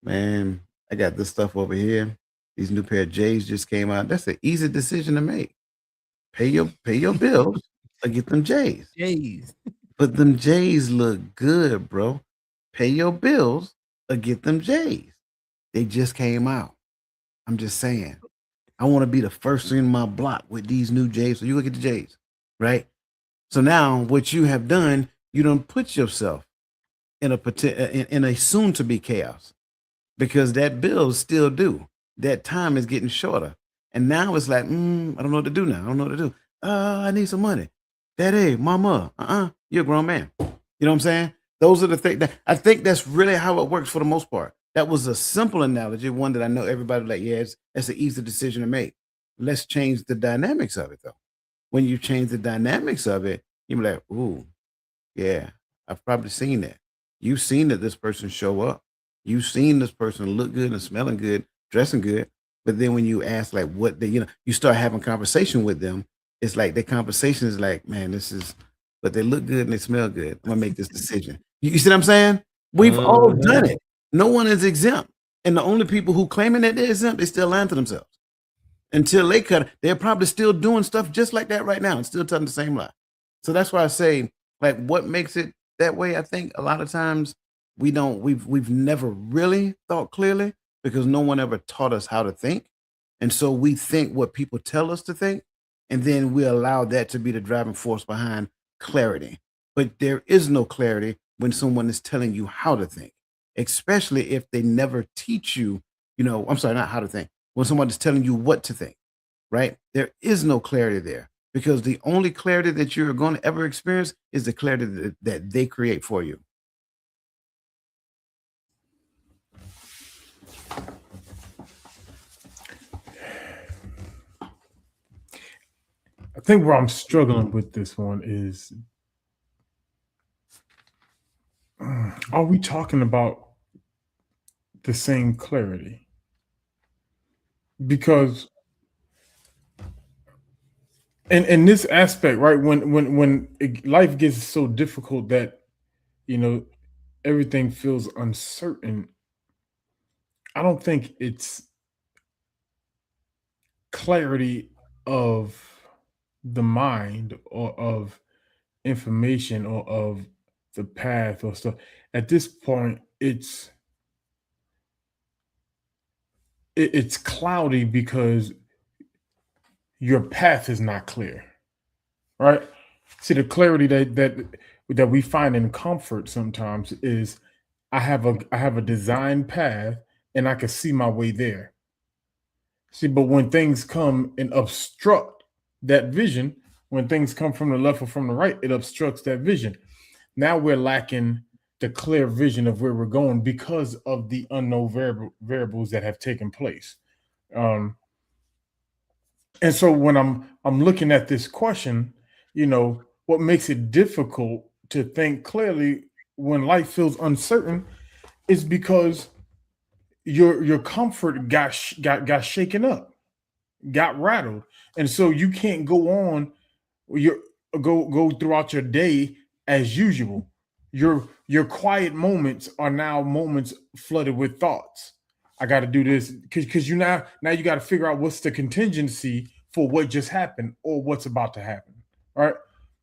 Man, I got this stuff over here. These new pair of J's just came out. That's an easy decision to make. Pay your bills or get them J's. J's. But them J's look good, bro. Pay your bills or get them J's. They just came out. I'm just saying. I want to be the first in my block with these new J's. So you look at the J's, right? So now what you have done, you don't put yourself in a soon to be chaos because that bill is still due. That time is getting shorter. And now it's like, I don't know what to do now. I don't know what to do. I need some money. Daddy, mama, you're a grown man. You know what I'm saying? Those are the things that I think that's really how it works for the most part. That was a simple analogy, one that I know everybody like, yeah, it's an easy decision to make. Let's change the dynamics of it though. When you change the dynamics of it, you're like, ooh, yeah, I've probably seen that. You've seen that this person show up. You've seen this person look good and smelling good, dressing good. But then when you ask like what they, you start having conversation with them, it's like the conversation is like, man, but they look good and they smell good. I'm gonna make this decision. You see what I'm saying? We've all done it. No one is exempt. And the only people who claiming that they're exempt, they still lying to themselves. Until they cut, they're probably still doing stuff just like that right now and still telling the same lie. So that's why I say, like, what makes it that way? I think a lot of times we've never really thought clearly because no one ever taught us how to think. And so we think what people tell us to think, and then we allow that to be the driving force behind clarity. But there is no clarity when someone is telling you how to think, especially if they never teach you, I'm sorry, not how to think. When someone is telling you what to think, right? There is no clarity there because the only clarity that you're going to ever experience is the clarity that they create for you. I think where I'm struggling with this one is, are we talking about the same clarity? Because in this aspect, right, when life gets so difficult that everything feels uncertain, I don't think it's clarity of the mind or of information or of the path or stuff. At this point, it's cloudy because your path is not clear, right? See, the clarity that we find in comfort sometimes is I have a designed path and I can see my way there. See, but when things come and obstruct that vision, when things come from the left or from the right, it obstructs that vision. Now we're lacking the clear vision of where we're going because of the unknown variables that have taken place. And so when I'm looking at this question, what makes it difficult to think clearly when life feels uncertain is because your comfort got shaken up. got rattled. And so you can't go on go throughout your day as usual. Your quiet moments are now moments flooded with thoughts. I got to do this because you now you got to figure out what's the contingency for what just happened or what's about to happen. All right,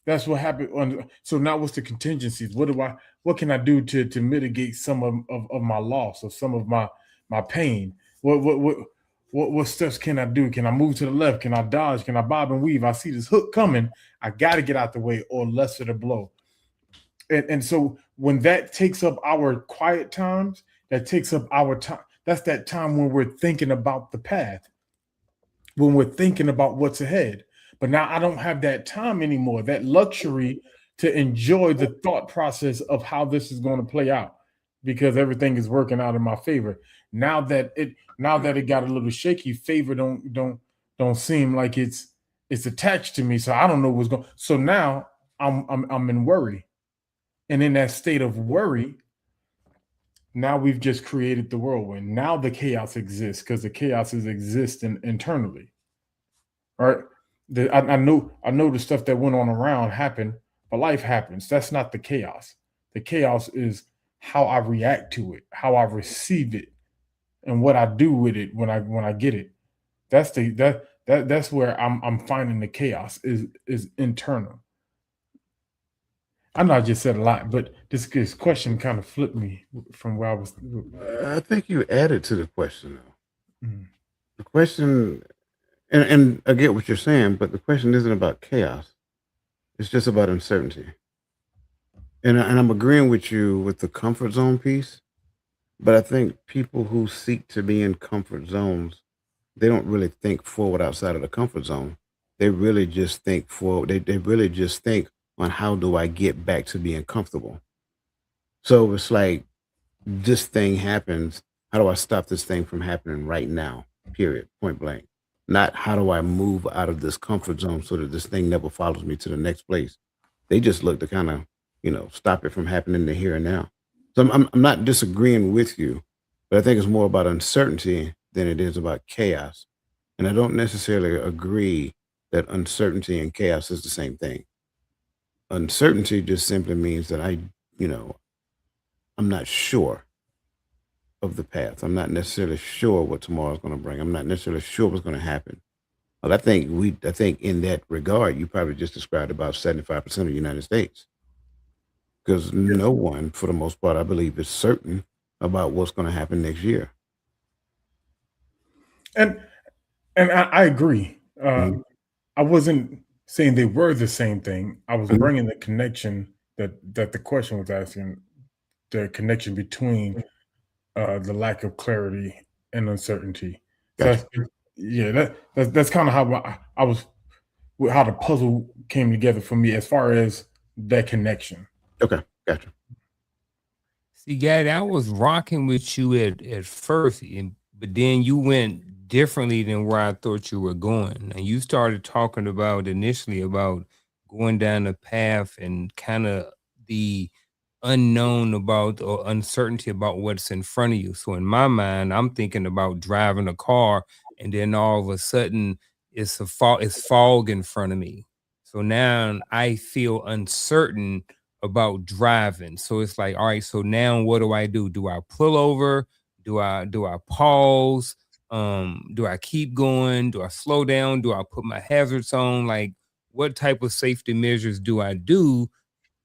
that's what happened. So now, what's the contingencies? What can I do to mitigate some of my loss or some of my pain? What steps can I do? Can I move to the left? Can I dodge? Can I bob and weave? I see this hook coming. I got to get out the way or lesser the blow. And so when that takes up our quiet times, that takes up our time. That's that time when we're thinking about the path, when we're thinking about what's ahead. But now I don't have that time anymore, that luxury to enjoy the thought process of how this is going to play out, because everything is working out in my favor. Now that it got a little shaky, favor don't seem like it's attached to me. So I don't know what's going. So now I'm in worry. And in that state of worry, now we've just created the whirlwind. Now the chaos exists because the chaos is existing internally. All right. I know the stuff that went on around happened, but life happens. That's not the chaos. The chaos is how I react to it, how I receive it, and what I do with it when I get it. That's where I'm finding the chaos is internal. I know I just said a lot, but this question kind of flipped me from where I was. I think you added to the question, though. Mm-hmm. The question, and I get what you're saying, but the question isn't about chaos. It's just about uncertainty. And I'm agreeing with you with the comfort zone piece, but I think people who seek to be in comfort zones, they don't really think forward outside of the comfort zone. They really just think forward. They really just think on how do I get back to being comfortable. So it's like this thing happens. How do I stop this thing from happening right now? Period. Point blank. Not how do I move out of this comfort zone so that this thing never follows me to the next place. They just look to kind of, stop it from happening in the here and now. So I'm not disagreeing with you, but I think it's more about uncertainty than it is about chaos. And I don't necessarily agree that uncertainty and chaos is the same thing. Uncertainty just simply means that I'm not sure of the path. I'm not necessarily sure what tomorrow's going to bring. I'm not necessarily sure what's going to happen. Well, I think in that regard, you probably just described about 75% of the United States, because no one, for the most part, I believe, is certain about what's going to happen next year. And I agree. Mm-hmm. I wasn't saying they were the same thing. I was bringing the connection that the question was asking, the connection between the lack of clarity and uncertainty. Gotcha. So that's kind of how how the puzzle came together for me as far as that connection. Okay, gotcha. See, Gaddy, I was rocking with you at first, but then you went differently than where I thought you were going. And you started talking about initially about going down the path and kind of the unknown about or uncertainty about what's in front of you. So in my mind, I'm thinking about driving a car and then all of a sudden it's fog in front of me. So now I feel uncertain about driving. So it's like, all right, so now what do? Do I pull over? Do I pause? Do I keep going? Do I slow down? Do I put my hazards on? Like, what type of safety measures do I do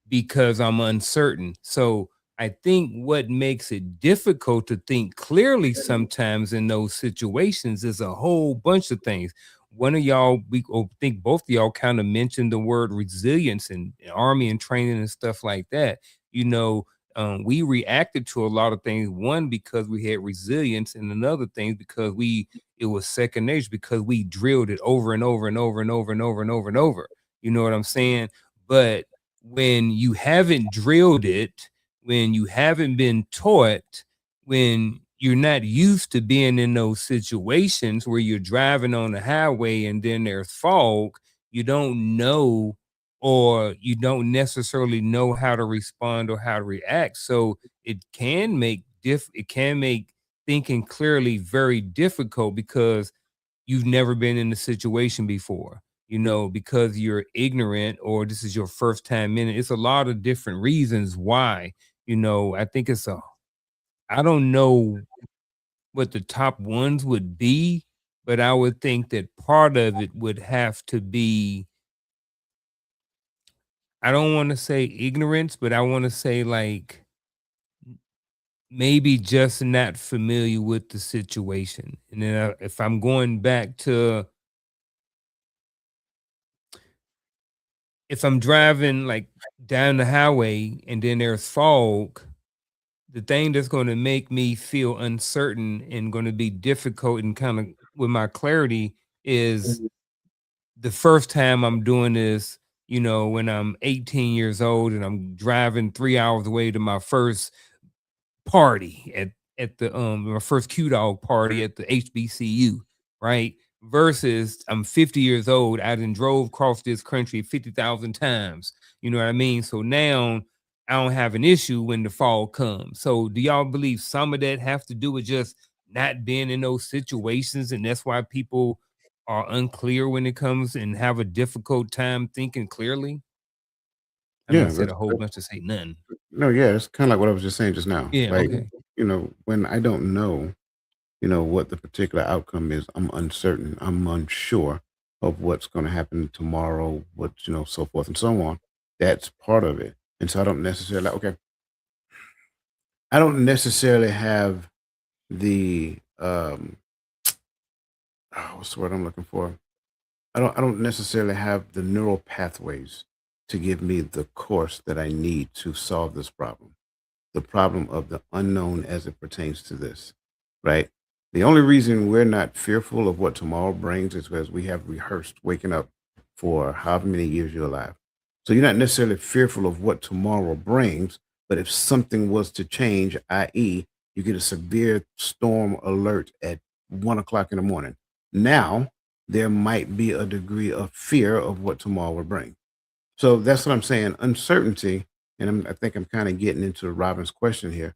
because I'm uncertain? So I think what makes it difficult to think clearly sometimes in those situations is a whole bunch of things. One of y'all, I think both of y'all kind of mentioned the word resilience and Army and training and stuff like that. We reacted to a lot of things. One, because we had resilience, and another thing because it was second nature, because we drilled it over and over and over and over and over and over and over. You know what I'm saying? But when you haven't drilled it, when you haven't been taught, when you're not used to being in those situations where you're driving on the highway and then there's fog, you don't know, or you don't necessarily know how to respond or how to react. So it can make thinking clearly very difficult, because you've never been in a situation before, because you're ignorant or this is your first time in it. It's a lot of different reasons why, I think I don't know what the top ones would be, but I would think that part of it would have to be, I don't want to say ignorance, but I want to say like maybe just not familiar with the situation. And then if I'm going back to, if I'm driving like down the highway and then there's fog, the thing that's going to make me feel uncertain and going to be difficult and kind of with my clarity is the first time I'm doing this, when I'm 18 years old and I'm driving 3 hours away to my first party at the my first Q Dog party at the HBCU, right? Versus I'm 50 years old, I done drove across this country 50,000 times. You know what I mean? So now I don't have an issue when the fall comes. So do y'all believe some of that have to do with just not being in those situations, and that's why people are unclear when it comes and have a difficult time thinking clearly? I Yeah, said a whole bunch to say none. No, yeah, it's kind of like what I was just saying just now. Yeah, Like, okay. When I don't know, what the particular outcome is, I'm uncertain. I'm unsure of what's going to happen tomorrow, so forth and so on. That's part of it. And so I don't necessarily have the what's the word I'm looking for? I don't necessarily have the neural pathways to give me the course that I need to solve this problem. The problem of the unknown as it pertains to this, right? The only reason we're not fearful of what tomorrow brings is because we have rehearsed waking up for however many years you're alive. So you're not necessarily fearful of what tomorrow brings, but if something was to change, i.e., you get a severe storm alert at 1 o'clock in the morning, now there might be a degree of fear of what tomorrow will bring. So that's what I'm saying. Uncertainty, and I think I'm kind of getting into Robin's question here.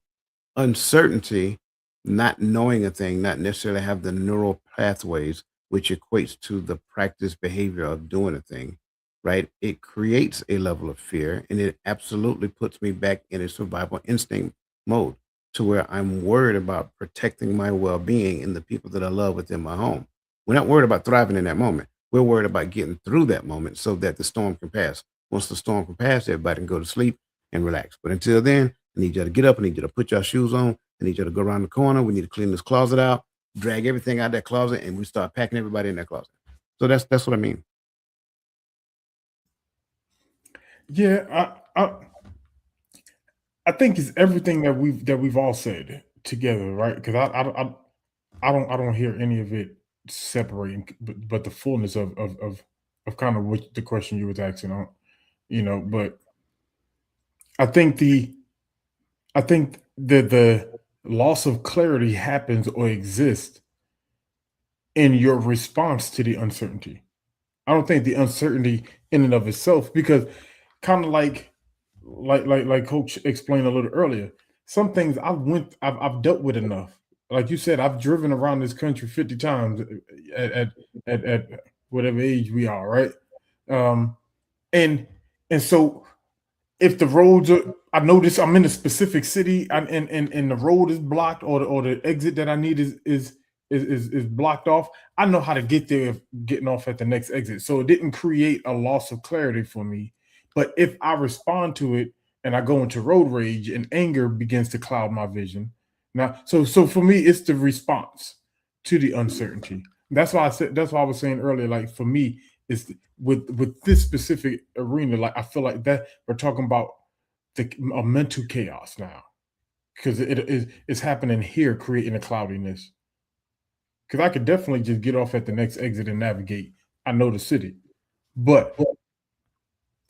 Uncertainty, not knowing a thing, not necessarily have the neural pathways, which equates to the practice behavior of doing a thing, right? It creates a level of fear, and it absolutely puts me back in a survival instinct mode to where I'm worried about protecting my well-being and the people that I love within my home. We're not worried about thriving in that moment. We're worried about getting through that moment so that the storm can pass. Once the storm can pass, everybody can go to sleep and relax. But until then, I need you to get up. I need you to put your shoes on. I need you to go around the corner. We need to clean this closet out, drag everything out of that closet, and we start packing everybody in that closet. So that's what I mean. Yeah, I think it's everything that we've all said together, right? Because I don't hear any of it separating, but the fullness of kind of what the question you was asking on, But I think the loss of clarity happens or exists in your response to the uncertainty. I don't think the uncertainty in and of itself, because kind of like Coach explained a little earlier, some things I've dealt with enough. Like you said, I've driven around this country 50 times at whatever age we are, right? And so if the roads are, I notice I'm in a specific city and the road is blocked, or the exit that I need is blocked off, I know how to get there getting off at the next exit. So it didn't create a loss of clarity for me. But if I respond to it and I go into road rage and anger begins to cloud my vision. Now, so for me, it's the response to the uncertainty. That's why I was saying earlier, like for me, it's with this specific arena, like I feel like that we're talking about a mental chaos now. Because it's happening here, creating a cloudiness. Because I could definitely just get off at the next exit and navigate. I know the city, but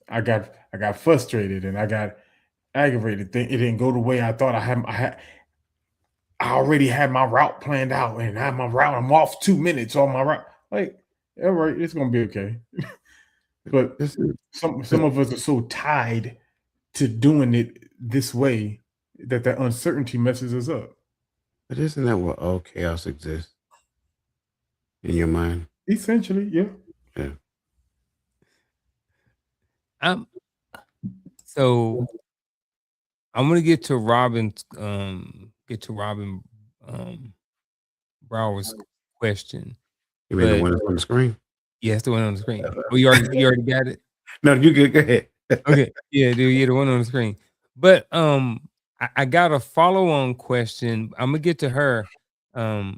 I got frustrated and I got aggravated. It didn't go the way I thought. I already had my route planned out, and I had my route. I'm off 2 minutes on my route. Like, all right, it's gonna be okay. But some of us are so tied to doing it this way that uncertainty messes us up. But isn't that where all chaos exists? in your mind. Essentially, yeah. So I'm gonna get to Robin Brower's question. You mean the one that's on the screen? Yes, the one on the screen. Oh, you already got it? No, you good. Go ahead. Okay. Yeah, dude, yeah, the one on the screen. But I got a follow-on question. I'm gonna get to her. No.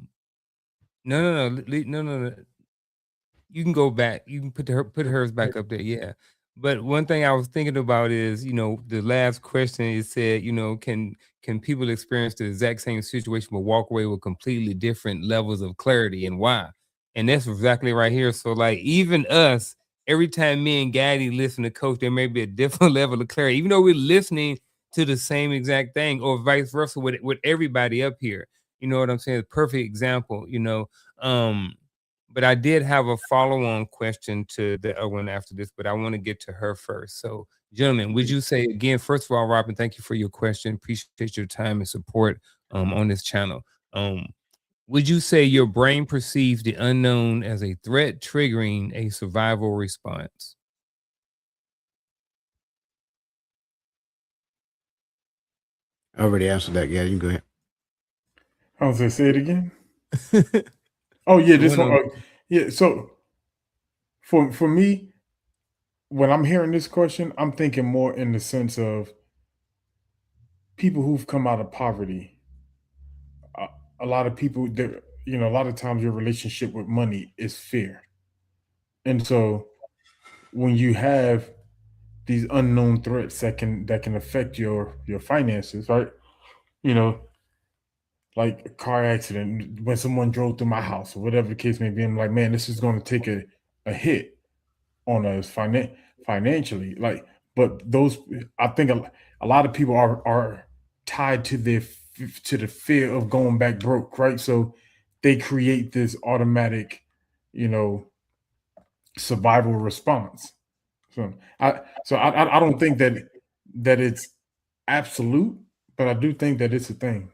You can go back. You can put hers back up there. Yeah. But one thing I was thinking about is, the last question it said, can people experience the exact same situation but walk away with completely different levels of clarity, and why? And that's exactly right here. So like even us, every time me and Gaddy listen to Coach, there may be a different level of clarity, even though we're listening to the same exact thing, or vice versa with everybody up here. You know what I'm saying? Perfect example, but I did have a follow-on question to the other one after this, but I want to get to her first. So, gentlemen, would you say again, first of all, Robin, thank you for your question. Appreciate your time and support on this channel. Would you say your brain perceives the unknown as a threat triggering a survival response? I already answered that. Yeah, you can go ahead. I was gonna say it again. Oh yeah, this one. Yeah, so for me, when I'm hearing this question, I'm thinking more in the sense of people who've come out of poverty. A lot of people that a lot of times your relationship with money is fear, and so when you have these unknown threats that can affect your finances, right? Like a car accident, when someone drove through my house or whatever the case may be, I'm like, man, this is going to take a hit on us financially. Like, but those, I think a lot of people are tied to the fear of going back broke, right? So they create this automatic, survival response. So I don't think that it's absolute, but I do think that it's a thing.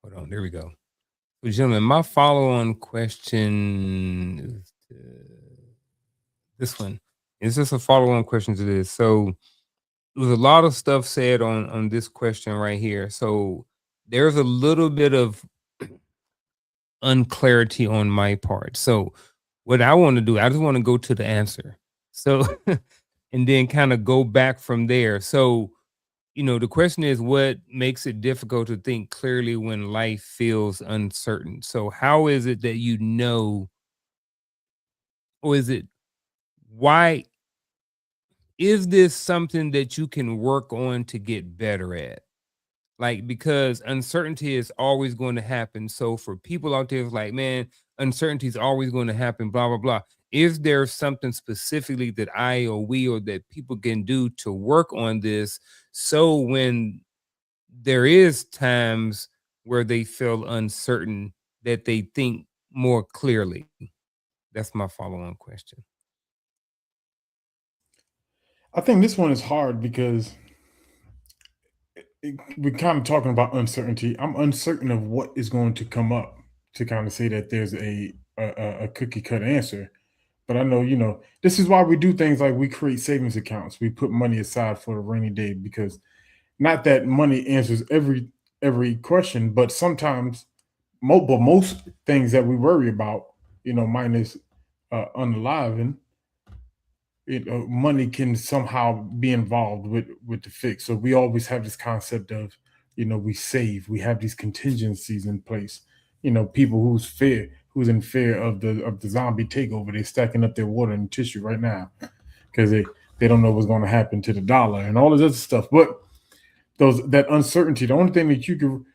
Hold on, there we go. So, gentlemen, my follow-on question is this one. It's just a follow-on question to this. So there's a lot of stuff said on this question right here. So there's a little bit of unclarity on my part. So what I want to do, I just want to go to the answer. So and then kind of go back from there. So the question is, what makes it difficult to think clearly when life feels uncertain? So how is it that or is it, why is this something that you can work on to get better at? Like, because uncertainty is always going to happen. So for people out there, it's like, man, uncertainty is always going to happen, blah, blah, blah. Is there something specifically that I or we or that people can do to work on this, so when there is times where they feel uncertain, that they think more clearly? That's my follow-on question. I think this one is hard because we're kind of talking about uncertainty. I'm uncertain of what is going to come up to kind of say that there's a cookie cut answer. But I know, this is why we do things like we create savings accounts. We put money aside for a rainy day, because not that money answers every question, but sometimes most things that we worry about, minus unaliving, money can somehow be involved with the fix. So we always have this concept of, we save. We have these contingencies in place. People who's in fear of the zombie takeover, they're stacking up their water and tissue right now because they don't know what's going to happen to the dollar and all this other stuff. But that uncertainty, the only thing that you can,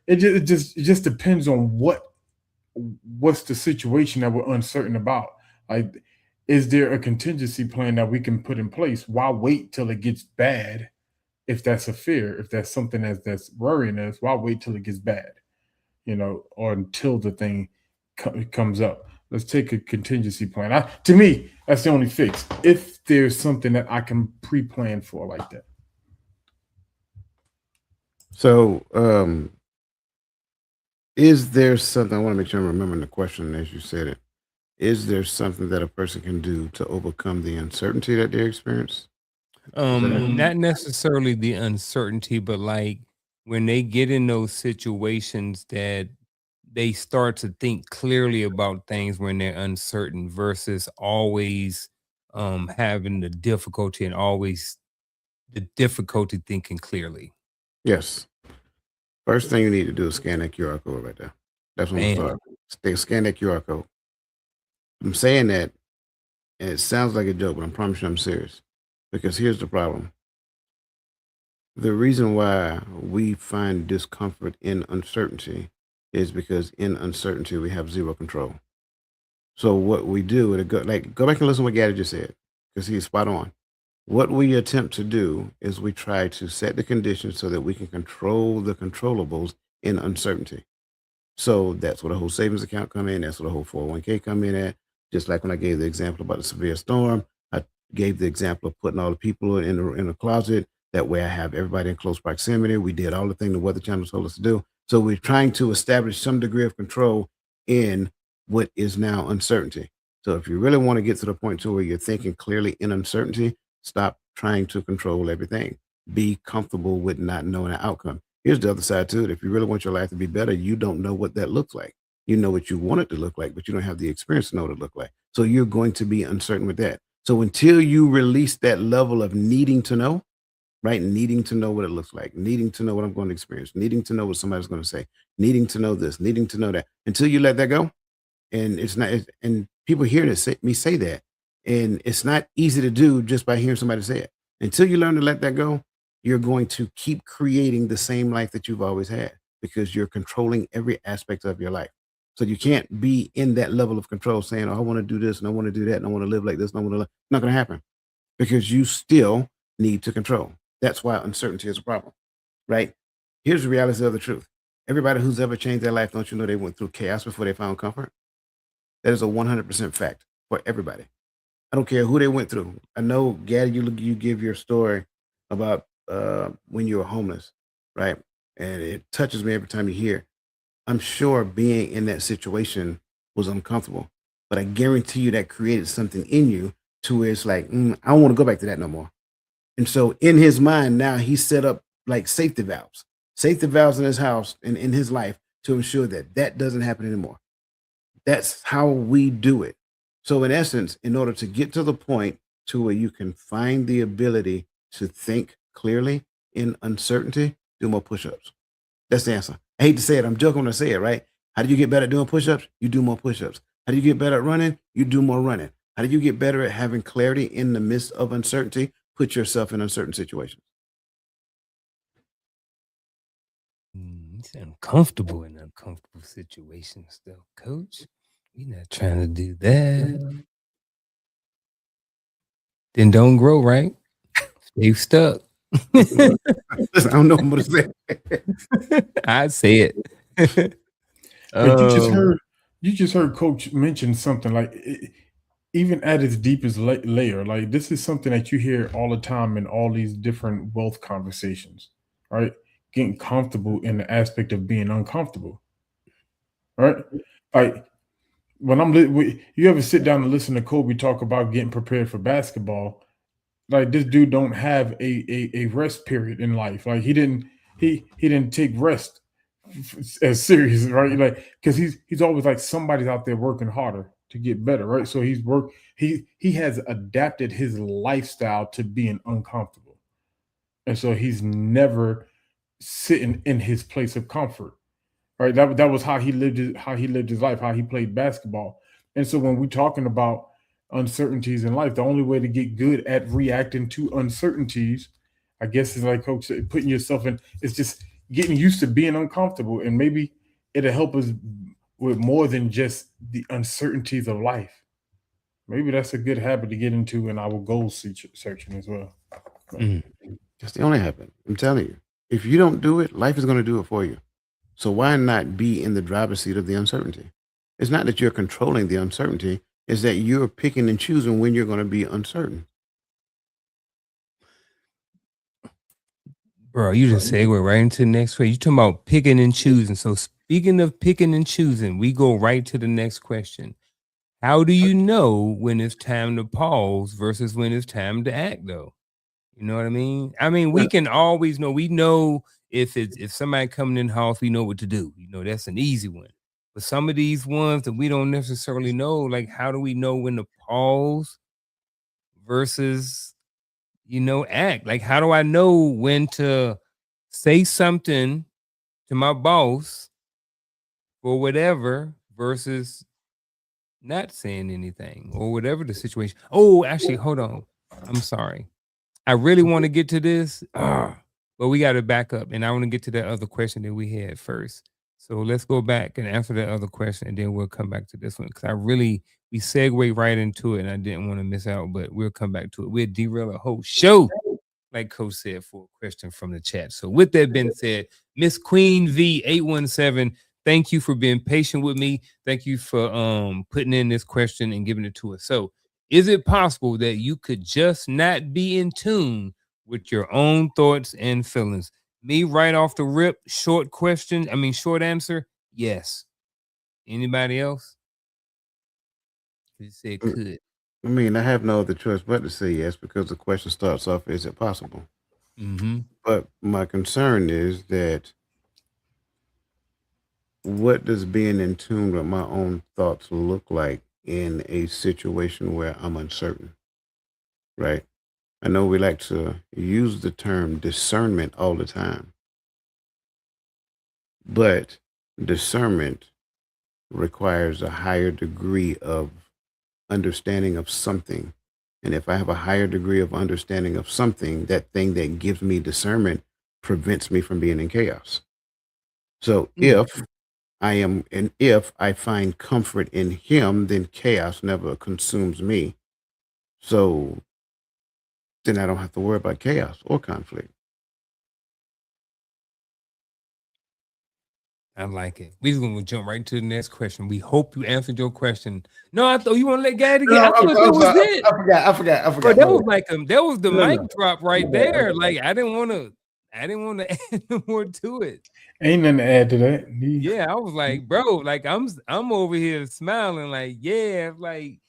it just depends on what's the situation that we're uncertain about. Like, is there a contingency plan that we can put in place? Why wait till it gets bad? If that's a fear, if that's something that's worrying us, why wait till it gets bad? Or until the thing comes up. let's take a contingency plan. To me, that's the only fix. If there's something that I can pre-plan for like that. So, is there something, I want to make sure I'm remembering the question as you said it. Is there something that a person can do to overcome the uncertainty that they experience? Not necessarily the uncertainty, but like when they get in those situations that they start to think clearly about things when they're uncertain versus always having the difficulty and always the difficulty thinking clearly. Yes. First thing you need to do is scan that QR code right there. That's when we start. Scan that QR code. I'm saying that, and it sounds like a joke, but I promise you I'm serious. Because here's the problem. The reason why we find discomfort in uncertainty is because in uncertainty we have zero control. So what we do, go back and listen to what Gaddy just said, because he's spot on. What we attempt to do is we try to set the conditions so that we can control the controllables in uncertainty. So that's where the whole savings account come in. That's where the whole 401k come in at. Just like when I gave the example about the severe storm, I gave the example of putting all the people in a closet. That way I have everybody in close proximity. We did all the things the Weather Channel told us to do. So we're trying to establish some degree of control in what is now uncertainty. So if you really want to get to the point to where you're thinking clearly in uncertainty, stop trying to control everything. Be comfortable with not knowing the outcome. Here's the other side to it. If you really want your life to be better, you don't know what that looks like. You know what you want it to look like, but you don't have the experience to know what it look like. So you're going to be uncertain with that. So until you release that level of needing to know, right? Needing to know what it looks like, needing to know what I'm going to experience, needing to know what somebody's going to say, needing to know this, needing to know that. Until you let that go, and and people hear me say that, and it's not easy to do just by hearing somebody say it. Until you learn to let that go, you're going to keep creating the same life that you've always had because you're controlling every aspect of your life. So you can't be in that level of control saying, oh, I want to do this and I want to do that and I want to live like this and I want to live. It's not going to happen because you still need to control. That's why uncertainty is a problem, right? Here's the reality of the truth. Everybody who's ever changed their life, don't you know they went through chaos before they found comfort? That is a 100% fact for everybody. I don't care who they went through. I know, Gaddy, you give your story about when you were homeless, right? And it touches me every time you hear. I'm sure being in that situation was uncomfortable, but I guarantee you that created something in you to where it's like, I don't want to go back to that no more. And so in his mind, now he set up like safety valves in his house and in his life to ensure that that doesn't happen anymore. That's how we do it. So in essence, in order to get to the point to where you can find the ability to think clearly in uncertainty, do more push-ups. That's the answer. I hate to say it. I'm joking when I say it, right? How do you get better at doing push-ups? You do more push-ups. How do you get better at running? You do more running. How do you get better at having clarity in the midst of uncertainty? Put yourself in uncertain situations. It's uncomfortable in uncomfortable situations, though, Coach. We're not trying to do that. Then don't grow, right? Stay stuck. Listen, I don't know what I'm going to say. I say it. But you just heard Coach mention something like even at its deepest layer, like this is something that you hear all the time in all these different wealth conversations, right? Getting comfortable in the aspect of being uncomfortable, right? Like when you ever sit down and listen to Kobe talk about getting prepared for basketball, like this dude don't have a rest period in life. Like he didn't take rest as serious, right? Like because he's always like somebody's out there working harder to get better, right? So he has adapted his lifestyle to being uncomfortable, and so he's never sitting in his place of comfort, right? That was how he lived his life, how he played basketball. And so when we're talking about uncertainties in life, the only way to get good at reacting to uncertainties, I guess, is like Coach said, putting yourself in. It's just getting used to being uncomfortable, and maybe it'll help us with more than just the uncertainties of life. Maybe that's a good habit to get into in our goals section as well. That's the only habit. I'm telling you. If you don't do it, life is going to do it for you. So why not be in the driver's seat of the uncertainty? It's not that you're controlling the uncertainty. It's that you're picking and choosing when you're going to be uncertain. Bro, you just segue right into the next question. You talking about picking and choosing. So speaking of picking and choosing, we go right to the next question. How do you know when it's time to pause versus when it's time to act, though? You know what I mean? I mean, we can always know. We know if somebody coming in the house, we know what to do. You know, that's an easy one. But some of these ones that we don't necessarily know, like how do we know when to pause versus, you know, act? Like, how do I know when to say something to my boss or whatever versus not saying anything or whatever the situation? Oh, actually, hold on. I'm sorry. I really want to get to this, but we got to back up. And I want to get to that other question that we had first. So let's go back and answer that other question, and then we'll come back to this one. Because we segue right into it, and I didn't want to miss out, but we'll come back to it. We'll derail a whole show, like Coach said, for a question from the chat. So with that being said, Miss Queen V817, thank you for being patient with me. Thank you for putting in this question and giving it to us. So is it possible that you could just not be in tune with your own thoughts and feelings? Me right off the rip, short answer, yes. Anybody else? You said could. I mean, I have no other choice but to say yes, because the question starts off, is it possible? Mm-hmm. But my concern is that what does being in tune with my own thoughts look like in a situation where I'm uncertain, right? I know we like to use the term discernment all the time, but discernment requires a higher degree of understanding of something. And if I have a higher degree of understanding of something, that thing that gives me discernment prevents me from being in chaos. So if I find comfort in him, then chaos never consumes me. So then I don't have to worry about chaos or conflict. I like it. We're going to jump right to the next question. We hope you answered your question. No, I thought you want to let Gaddy get. No, I thought that was it. I forgot. Bro, that was like that was the mic drop right there. Like I didn't want to add no more to it. Ain't nothing to add to that. Yeah, I was like, bro, like I'm over here smiling, like, yeah, like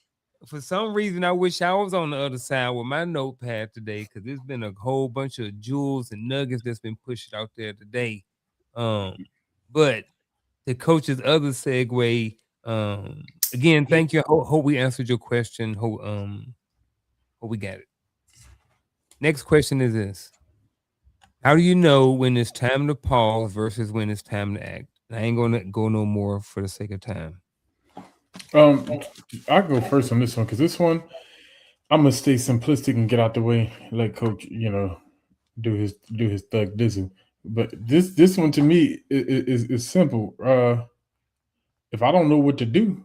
for some reason I wish I was on the other side with my notepad today, because there's been a whole bunch of jewels and nuggets that's been pushed out there today. But the coach's other segue, again, thank you. Hope we answered your question. Hope we got it. Next question is this: how do you know when it's time to pause versus when it's time to act? I ain't gonna go no more for the sake of time. I'll go first on this one, because this one I'm gonna stay simplistic and get out the way. Let Coach, do his thug dizzle. But this one to me is simple. If I don't know what to do,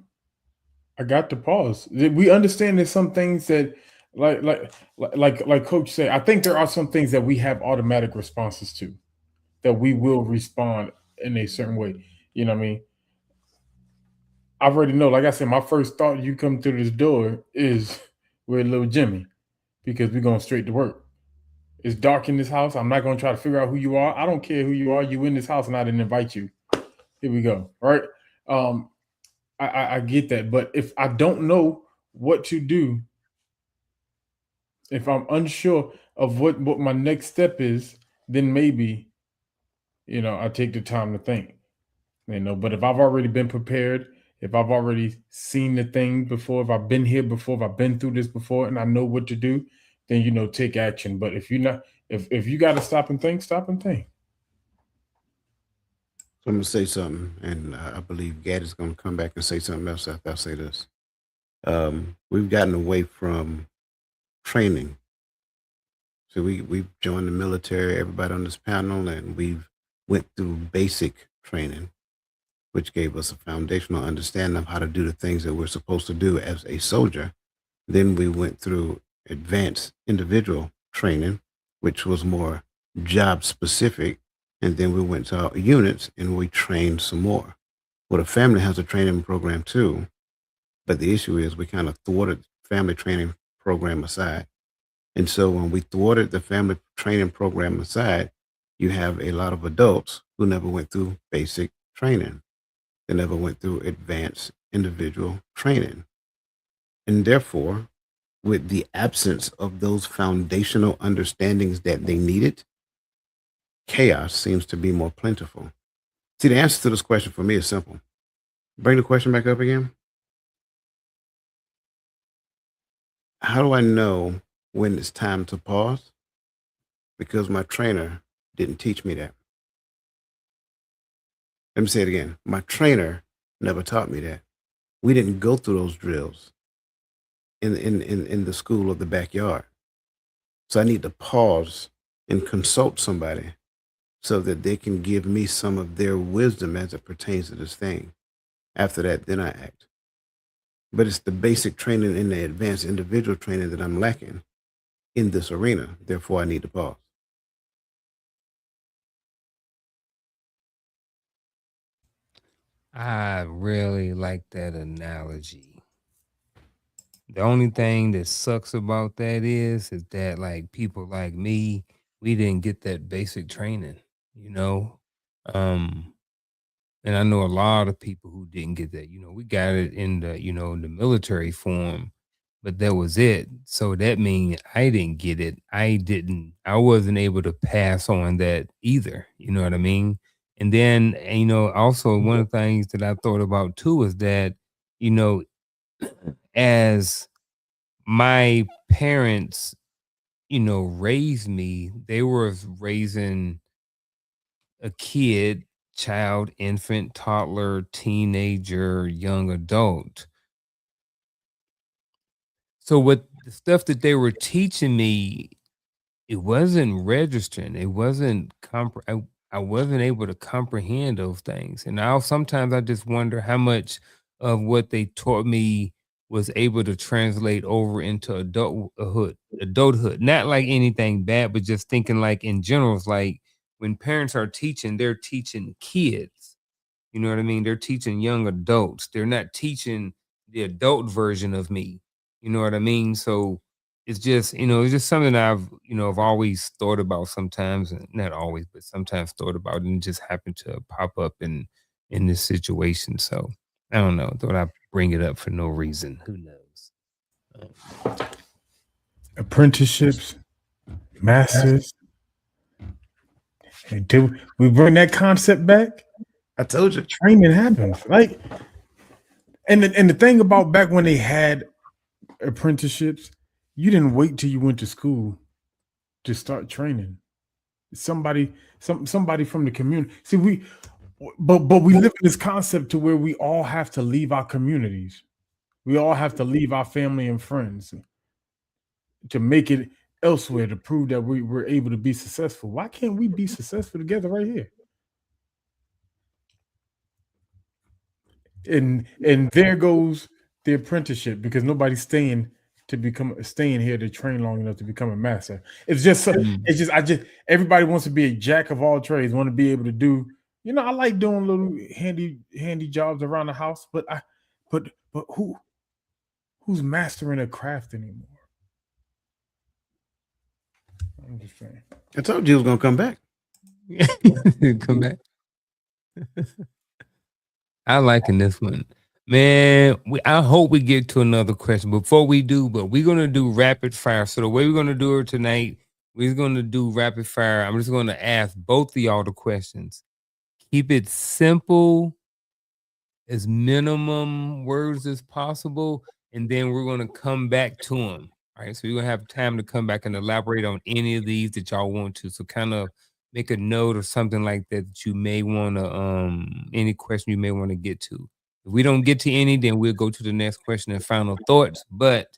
I got to pause. We understand there's some things that, like Coach said, I think there are some things that we have automatic responses to, that we will respond in a certain way. You know what I mean? I already know. Like I said, my first thought you come through this door is, we're little Jimmy, because we're going straight to work. It's dark in this house. I'm not going to try to figure out who you are. I don't care who you are. You in this house and I didn't invite you. Here we go. All right. I get that. But if I don't know what to do, if I'm unsure of what my next step is, then maybe, I take the time to think. But if I've already been prepared, if I've already seen the thing before, if I've been here before, if I've been through this before and I know what to do, then, take action. But if you're not, if you got to stop and think, stop and think. So I'm going to say something, and I believe Gaddy's going to come back and say something else after I say this. We've gotten away from training. So we've joined the military, everybody on this panel, and we've went through basic training, which gave us a foundational understanding of how to do the things that we're supposed to do as a soldier. Then we went through advanced individual training, which was more job specific. And then we went to our units and we trained some more. Well, the family has a training program too, but the issue is we kind of thwarted family training program aside. And so when we thwarted the family training program aside, you have a lot of adults who never went through basic training. They never went through advanced individual training. And therefore, with the absence of those foundational understandings that they needed, chaos seems to be more plentiful. See, the answer to this question for me is simple. Bring the question back up again. How do I know when it's time to pause? Because my trainer didn't teach me that. Let me say it again. My trainer never taught me that. We didn't go through those drills in the school or the backyard. So I need to pause and consult somebody so that they can give me some of their wisdom as it pertains to this thing. After that, then I act. But it's the basic training and the advanced individual training that I'm lacking in this arena. Therefore, I need to pause. I really like that analogy. The only thing that sucks about that is that like people like me, we didn't get that basic training, you know. And I know a lot of people who didn't get that. We got it in the military form, but that was it. So that means I didn't get it. I wasn't able to pass on that either. You know what I mean? And then, also one of the things that I thought about too is that, as my parents, raised me, they were raising a kid, child, infant, toddler, teenager, young adult. So what the stuff that they were teaching me, it wasn't registering. It wasn't I wasn't able to comprehend those things. And now sometimes I just wonder how much of what they taught me was able to translate over into adulthood. Not like anything bad, but just thinking like in general, it's like when parents are teaching, they're teaching kids. You know what I mean? They're teaching young adults. They're not teaching the adult version of me. You know what I mean? So it's just, it's just something I've always thought about sometimes, and not always, but sometimes thought about, and just happened to pop up in this situation. So I don't know. Thought I'd bring it up for no reason. Who knows? Apprenticeships, masters. Did we bring that concept back? I told you, training happens. Like, and the thing about back when they had apprenticeships, you didn't wait till you went to school to start training. Somebody from the community. See, but we live in this concept to where we all have to leave our communities. We all have to leave our family and friends to make it elsewhere, to prove that we were able to be successful. Why can't we be successful together right here? And there goes the apprenticeship, because nobody's staying here to train long enough to become a master. Everybody wants to be a jack of all trades, want to be able to do, I like doing little handy jobs around the house, but who's mastering a craft anymore? I'm just saying. I told you it was gonna come back. Come back. I liking this one, man. I hope we get to another question before we do, but we're gonna do rapid fire. So the way we're gonna do it tonight, we're gonna do rapid fire. I'm just gonna ask both of y'all the questions. Keep it simple, as minimum words as possible, and then we're gonna come back to them. All right, so you're gonna have time to come back and elaborate on any of these that y'all want to. So kind of make a note or something like that you may want to any question you may want to get to. If we don't get to any, then we'll go to the next question and final thoughts. But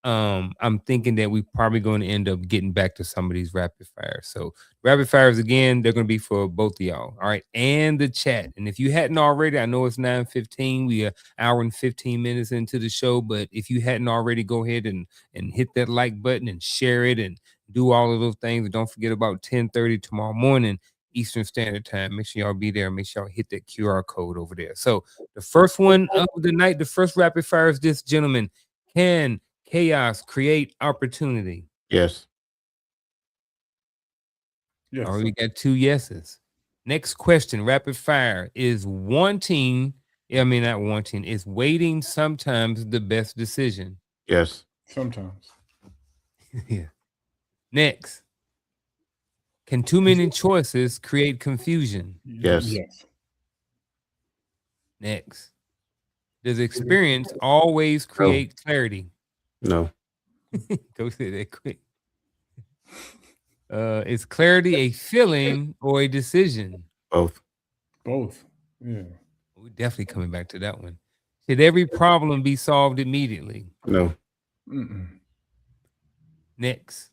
I'm thinking that we're probably going to end up getting back to some of these rapid fires. So rapid fires, again, they're going to be for both of y'all. All right. And the chat. And if you hadn't already, I know it's 9:15. We are an hour and 15 minutes into the show. But if you hadn't already, go ahead and hit that like button and share it and do all of those things. And don't forget about 10:30 tomorrow morning. Eastern Standard Time. Make sure y'all be there. Make sure y'all hit that QR code over there. So the first one of the night, the first rapid fire is this, gentleman. Can chaos create opportunity? Yes. Yes. Already got 2 yeses. Next question, rapid fire. Is waiting sometimes the best decision? Yes. Sometimes. Yeah. Next. Can too many choices create confusion? Yes. Yes. Next. Does experience always create clarity? No. Go say that quick. Is clarity a feeling or a decision? Both. Both. Yeah. We're definitely coming back to that one. Should every problem be solved immediately? No. Next.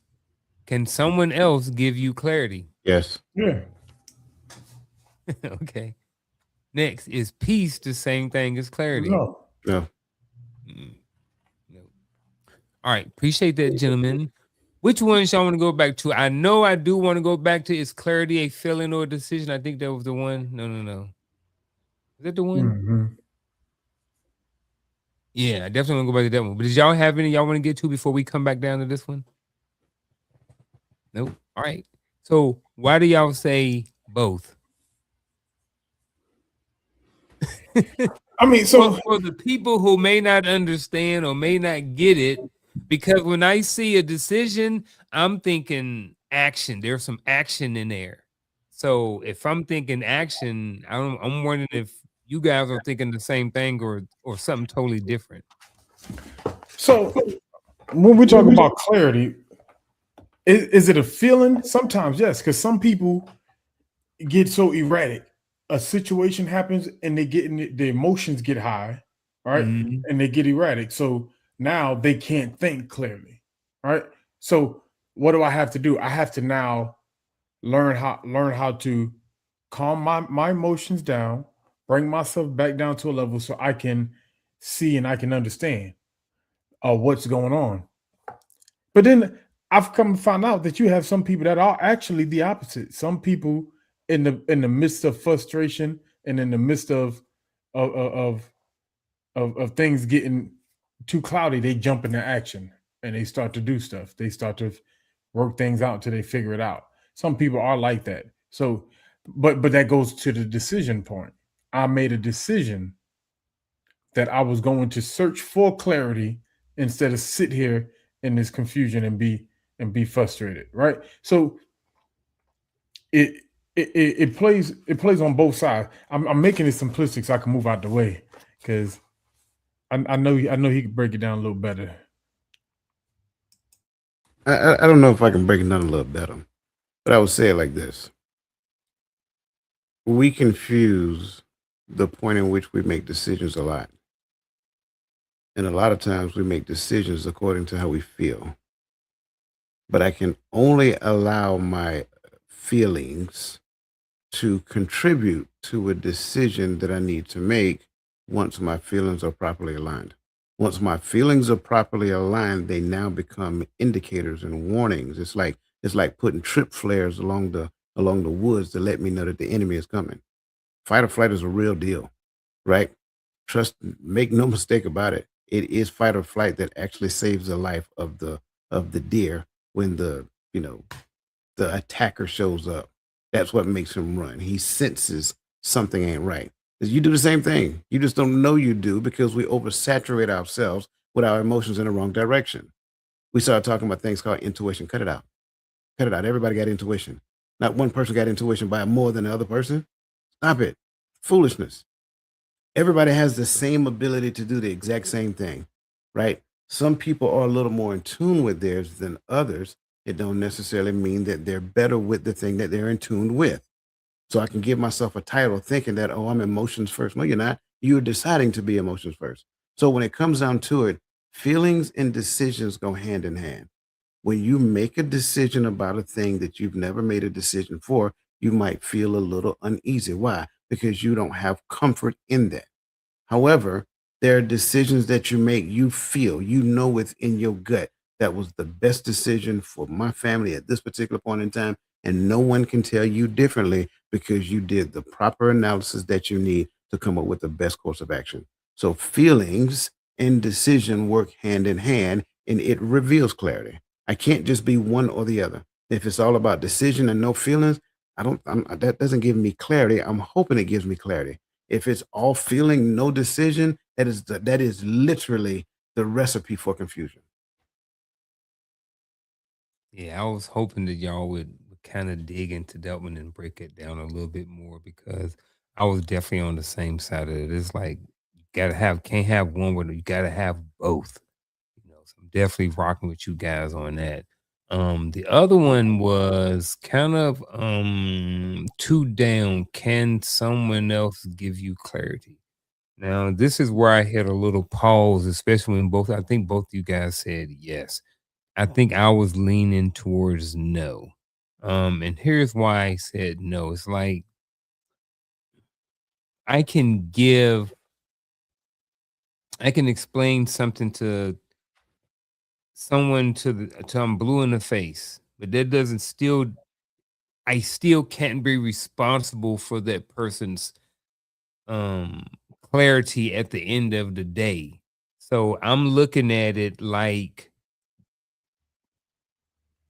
Can someone else give you clarity? Yes. Yeah. Okay. Next. Is peace the same thing as clarity? No. No. No. All right. Appreciate that, gentlemen. Which ones y'all want to go back to? I know I do want to go back to is clarity a feeling or a decision? I think that was the one. No. Is that the one? Yeah, I definitely want to go back to that one. But did y'all have any y'all want to get to before we come back down to this one? Nope. All right. So why do y'all say both? I mean, so for the people who may not understand or may not get it, because when I see a decision, I'm thinking action. There's some action in there. So if I'm thinking action, I'm wondering if you guys are thinking the same thing or something totally different. So when we talk about clarity, is it a feeling? Sometimes, yes, because some people get so erratic. A situation happens and the emotions get high, right? And they get erratic. So now they can't think clearly, right? So what do I have to do? I have to now learn how to calm my emotions down, bring myself back down to a level so I can see and I can understand what's going on. But then I've come to find out that you have some people that are actually the opposite. Some people in the midst of frustration and in the midst of things getting too cloudy, they jump into action and they start to do stuff. They start to work things out until they figure it out. Some people are like that. So, but that goes to the decision point. I made a decision that I was going to search for clarity instead of sit here in this confusion and be frustrated, right? So it plays on both sides. I'm making it simplistic so I can move out the way because I know he can break it down a little better. I don't know if I can break it down a little better, but I would say it like this. We confuse the point in which we make decisions a lot. And a lot of times we make decisions according to how we feel. But I can only allow my feelings to contribute to a decision that I need to make once my feelings are properly aligned. Once my feelings are properly aligned, they now become indicators and warnings. It's like putting trip flares along the woods to let me know that the enemy is coming. Fight or flight is a real deal, right? Make no mistake about it. It is fight or flight that actually saves the life of the deer when the attacker shows up. That's what makes him run. He senses something ain't right. You do the same thing. You just don't know you do because we oversaturate ourselves with our emotions in the wrong direction. We started talking about things called intuition. Cut it out. Cut it out. Everybody got intuition. Not one person got intuition by more than the other person. Stop it. Foolishness. Everybody has the same ability to do the exact same thing, right? Some people are a little more in tune with theirs than others. It don't necessarily mean that they're better with the thing that they're in tune with. So I can give myself a title thinking that, oh, I'm emotions first. No, you're not. You're deciding to be emotions first. So when it comes down to it, feelings and decisions go hand in hand. When you make a decision about a thing that you've never made a decision for, you might feel a little uneasy. Why? Because you don't have comfort in that. However, there are decisions that you make, you feel, within your gut, that was the best decision for my family at this particular point in time. and no one can tell you differently because you did the proper analysis that you need to come up with the best course of action. So feelings and decision work hand in hand, and it reveals clarity. I can't just be one or the other. If it's all about decision and no feelings, that doesn't give me clarity. I'm hoping it gives me clarity. If it's all feeling, no decision, that is literally the recipe for confusion. Yeah, I was hoping that y'all would kind of dig into that one and break it down a little bit more because I was definitely on the same side of it. It's like you can't have one with you gotta have both. So I'm definitely rocking with you guys on that. The other one was kind of two down. Can someone else give you clarity? Now, this is where I hit a little pause, especially when I think both you guys said yes. I think I was leaning towards no. And here's why I said no. It's like I can explain something to someone till I'm blue in the face, but that doesn't I still can't be responsible for that person's clarity at the end of the day. So I'm looking at it like,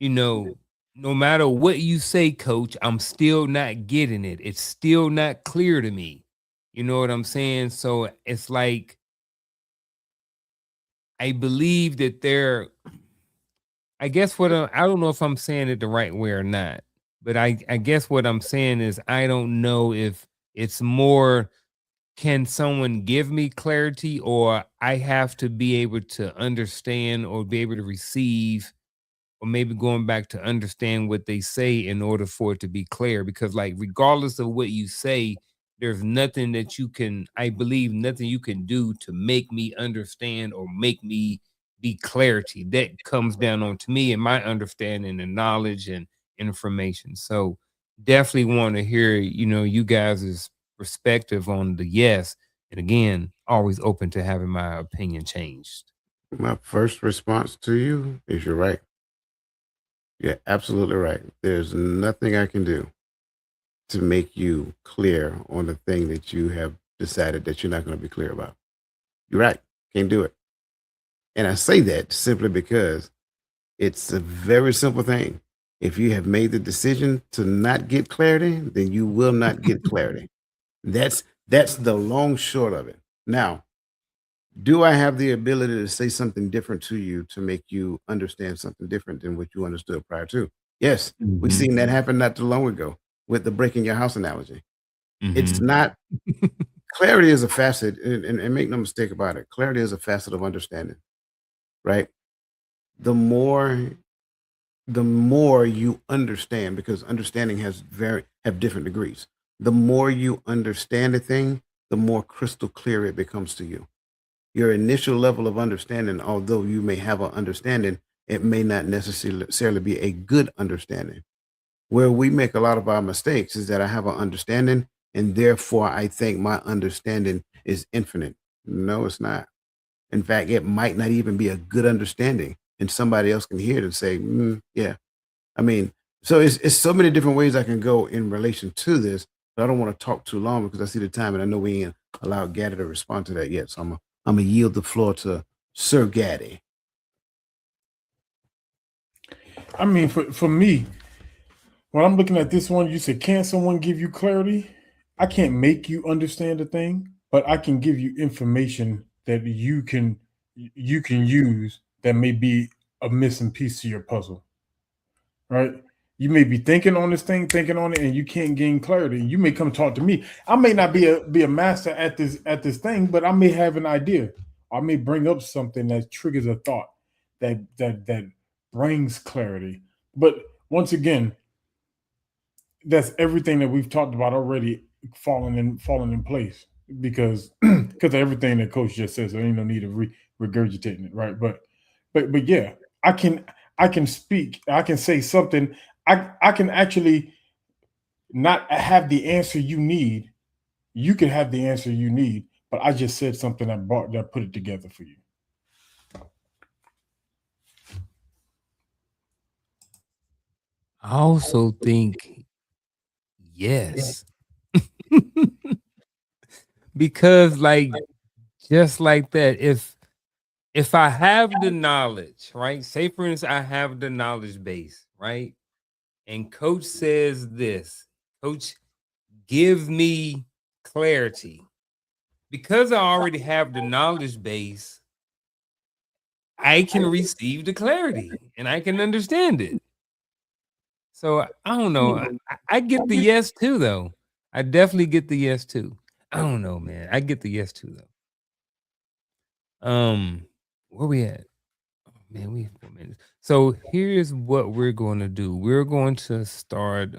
no matter what you say, coach, I'm still not getting it. It's still not clear to me. You know what I'm saying? So it's like I believe that I guess I don't know if I'm saying it the right way or not, but I guess what I'm saying is I don't know if it's more, can someone give me clarity, or I have to be able to understand or be able to receive, or maybe going back to understand what they say in order for it to be clear. Because like, regardless of what you say, there's nothing that I believe nothing you can do to make me understand or make me be clarity. That comes down on to me and my understanding and knowledge and information. So definitely want to hear, you guys' perspective on the yes. And again, always open to having my opinion changed. My first response to you is you're right. You're absolutely right. There's nothing I can do to make you clear on the thing that you have decided that you're not going to be clear about. You're right. Can't do it. And I say that simply because it's a very simple thing. If you have made the decision to not get clarity, then you will not get clarity. That's the long short of it. Now, do I have the ability to say something different to you to make you understand something different than what you understood prior to? Yes, we've seen that happen not too long ago with the breaking your house analogy. It's not clarity is a facet, and make no mistake about it. Clarity is a facet of understanding, right? The more you understand, because understanding have different degrees. The more you understand a thing, the more crystal clear it becomes to you. Your initial level of understanding, although you may have an understanding, it may not necessarily be a good understanding. Where we make a lot of our mistakes is that I have an understanding, and therefore I think my understanding is infinite. No, it's not. In fact, it might not even be a good understanding, and somebody else can hear it and say, yeah. I mean, so it's so many different ways I can go in relation to this, but I don't want to talk too long because I see the time, and I know we ain't allowed Gaddy to respond to that yet. So I'm going to yield the floor to Sir Gaddy. I mean, for me, when I'm looking at this one, you said, can someone give you clarity? I can't make you understand a thing, but I can give you information that you can use that may be a missing piece to your puzzle. Right? You may be thinking on it, and you can't gain clarity. You may come talk to me. I may not be a master at this thing, but I may have an idea. I may bring up something that triggers a thought that brings clarity. But once again, that's everything that we've talked about already falling in place because of everything that Coach just said. So there ain't no need of regurgitating it, right? But yeah, I can speak. I can say something. I can actually not have the answer you need. You can have the answer you need, but I just said something that put it together for you. I also think yes. Because like just like that, if I have the knowledge, right? Say for instance, I have the knowledge base, right? And coach says this, coach, give me clarity. Because I already have the knowledge base, I can receive the clarity and I can understand it. So I don't know. I get the yes too, though. I definitely get the yes too. I don't know, man. I get the yes too, though. Where we at? Oh, man, we have 4 minutes. So here's what we're going to do. We're going to start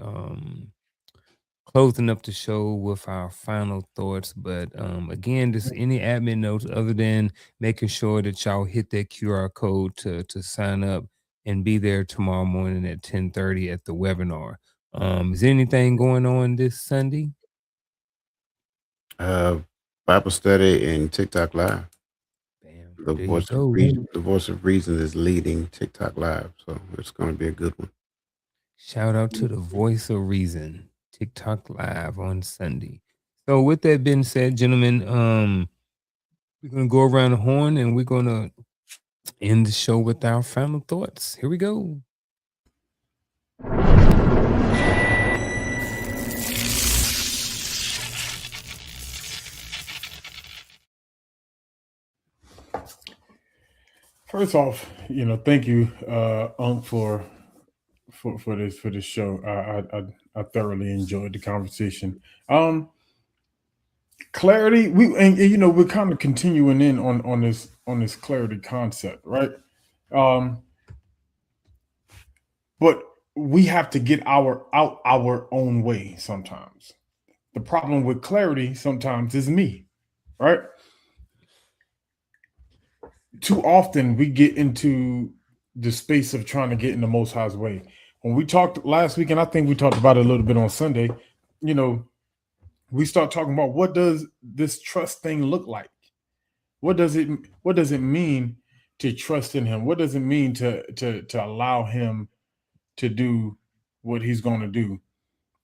closing up the show with our final thoughts. But again, just any admin notes other than making sure that y'all hit that QR code to sign up and be there tomorrow morning at 10:30 at the webinar. Is there anything going on this Sunday? Bible study and TikTok Live. Bam, The Voice of Reason is leading TikTok Live, so it's going to be a good one. Shout out to the Voice of Reason, TikTok Live on Sunday. So with that being said, gentlemen, we're gonna go around the horn and we're gonna end the show with our final thoughts. Here we go. First off, thank you, Unc, for this show. I thoroughly enjoyed the conversation. Clarity, we're kind of continuing in on this clarity concept, right? But we have to get out our own way sometimes. The problem with clarity sometimes is me, right? Too often we get into the space of trying to get in the Most High's way. When we talked last week, and I think we talked about it a little bit on Sunday, we start talking about what does this trust thing look like? What does it mean to trust in him? What does it mean to allow him to do what he's going to do,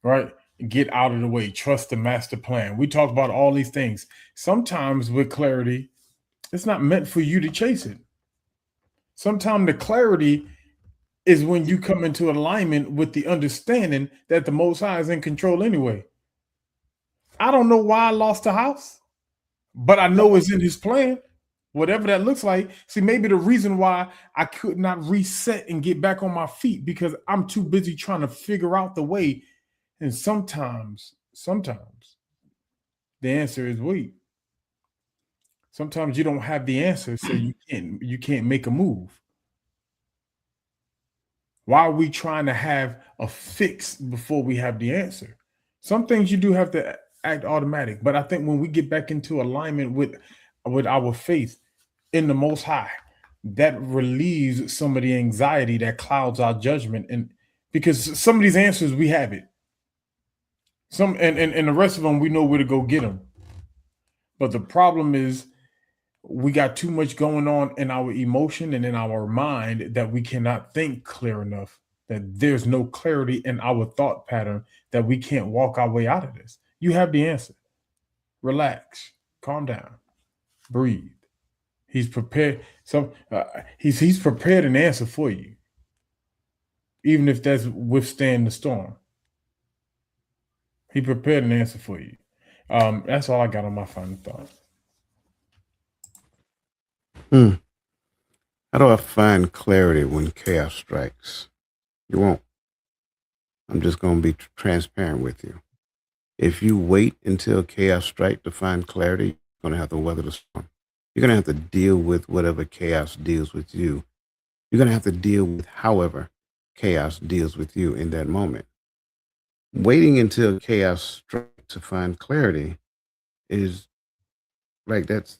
right? Get out of the way, trust the master plan. We talked about all these things. Sometimes with clarity, it's not meant for you to chase it. Sometimes the clarity is when you come into alignment with the understanding that the Most High is in control anyway. I don't know why I lost the house, but I know it's in his plan, whatever that looks like. See, maybe the reason why I could not reset and get back on my feet because I'm too busy trying to figure out the way. And sometimes the answer is wait. Sometimes you don't have the answer, so you can't make a move. Why are we trying to have a fix before we have the answer? Some things you do have to act automatic, but I think when we get back into alignment with our faith in the Most High, that relieves some of the anxiety that clouds our judgment. And because some of these answers we have it, and the rest of them we know where to go get them. But the problem is we got too much going on in our emotion and in our mind that we cannot think clear enough, that there's no clarity in our thought pattern, that we can't walk our way out of this. You have the answer. Relax, calm down, breathe. He's prepared. He's prepared an answer for you, even if that's withstand the storm. He prepared an answer for you. That's all I got on my final thought. How do I find clarity when chaos strikes? You won't. I'm just going to be transparent with you. If you wait until chaos strikes to find clarity, you're going to have to weather the storm. You're going to have to deal with whatever chaos deals with you. You're going to have to deal with however chaos deals with you in that moment. Waiting until chaos strikes to find clarity is like that's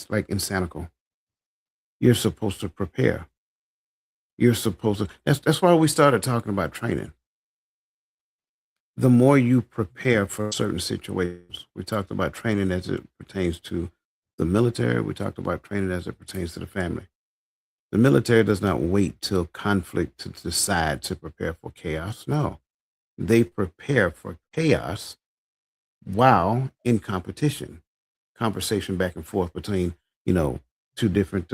like insanical. You're supposed to prepare. You're supposed to. That's why we started talking about training. The more you prepare for certain situations, we talked about training as it pertains to the military. We talked about training as it pertains to the family. The military does not wait till conflict to decide to prepare for chaos. No, they prepare for chaos while in competition, conversation back and forth between, two different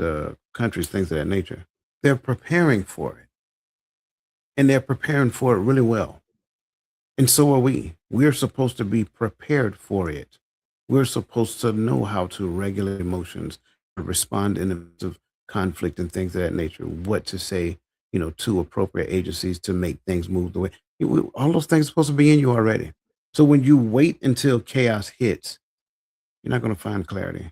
countries, things of that nature. They're preparing for it, and they're preparing for it really well. And so are we. We're supposed to be prepared for it. We're supposed to know how to regulate emotions, respond in the midst of conflict and things of that nature, what to say, to appropriate agencies to make things move the way. All those things are supposed to be in you already. So when you wait until chaos hits, you're not going to find clarity.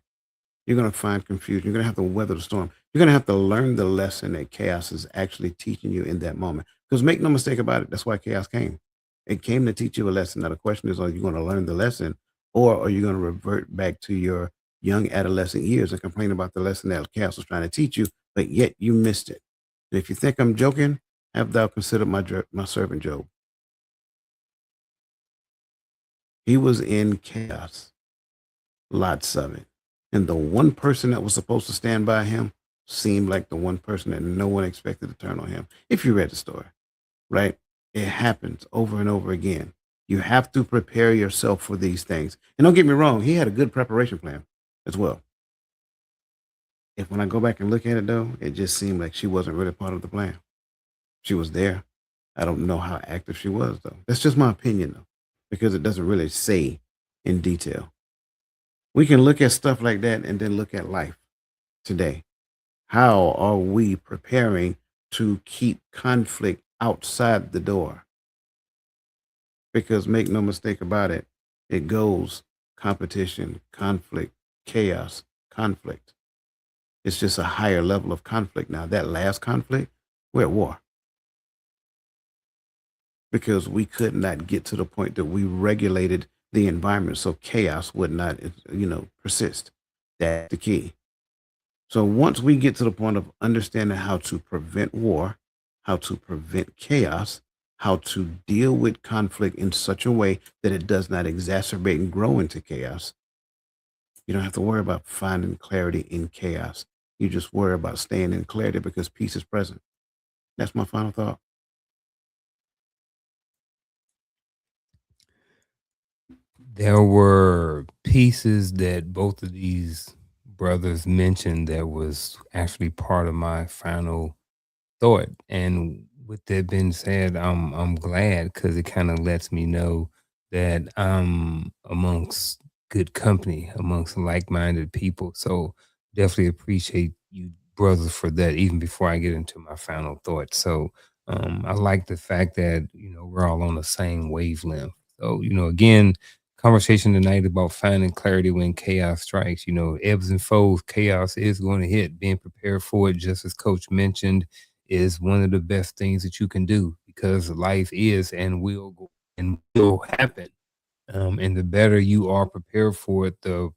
You're going to find confusion. You're going to have to weather the storm. You're going to have to learn the lesson that chaos is actually teaching you in that moment. Because make no mistake about it, that's why chaos came. It came to teach you a lesson. Now the question is, are you going to learn the lesson, or are you going to revert back to your young adolescent years and complain about the lesson that chaos was trying to teach you, but yet you missed it? And if you think I'm joking, have thou considered my servant Job. He was in chaos, lots of it. And the one person that was supposed to stand by him seemed like the one person that no one expected to turn on him. If you read the story, right? It happens over and over again. You have to prepare yourself for these things. And don't get me wrong, he had a good preparation plan as well. When I go back and look at it, though, it just seemed like she wasn't really part of the plan. She was there. I don't know how active she was, though. That's just my opinion, though, because it doesn't really say in detail. We can look at stuff like that and then look at life today. How are we preparing to keep conflict outside the door? Because make no mistake about it, it goes competition, conflict, chaos, conflict. It's just a higher level of conflict now. That last conflict, we're at war. Because we could not get to the point that we regulated the environment so chaos would not, persist. That's the key. So once we get to the point of understanding how to prevent war, how to prevent chaos, how to deal with conflict in such a way that it does not exacerbate and grow into chaos, you don't have to worry about finding clarity in chaos. You just worry about staying in clarity because peace is present. That's my final thought. There were pieces that both of these brothers mentioned that was actually part of my final thought. And with that being said, I'm glad because it kind of lets me know that I'm amongst good company, amongst like-minded people. So definitely appreciate you brothers for that, even before I get into my final thought. So I like the fact that, we're all on the same wavelength. So, again, conversation tonight about finding clarity when chaos strikes. Ebbs and flows, chaos is going to hit. Being prepared for it, just as Coach mentioned, is one of the best things that you can do because life is and will go and will happen. And the better you are prepared for it, the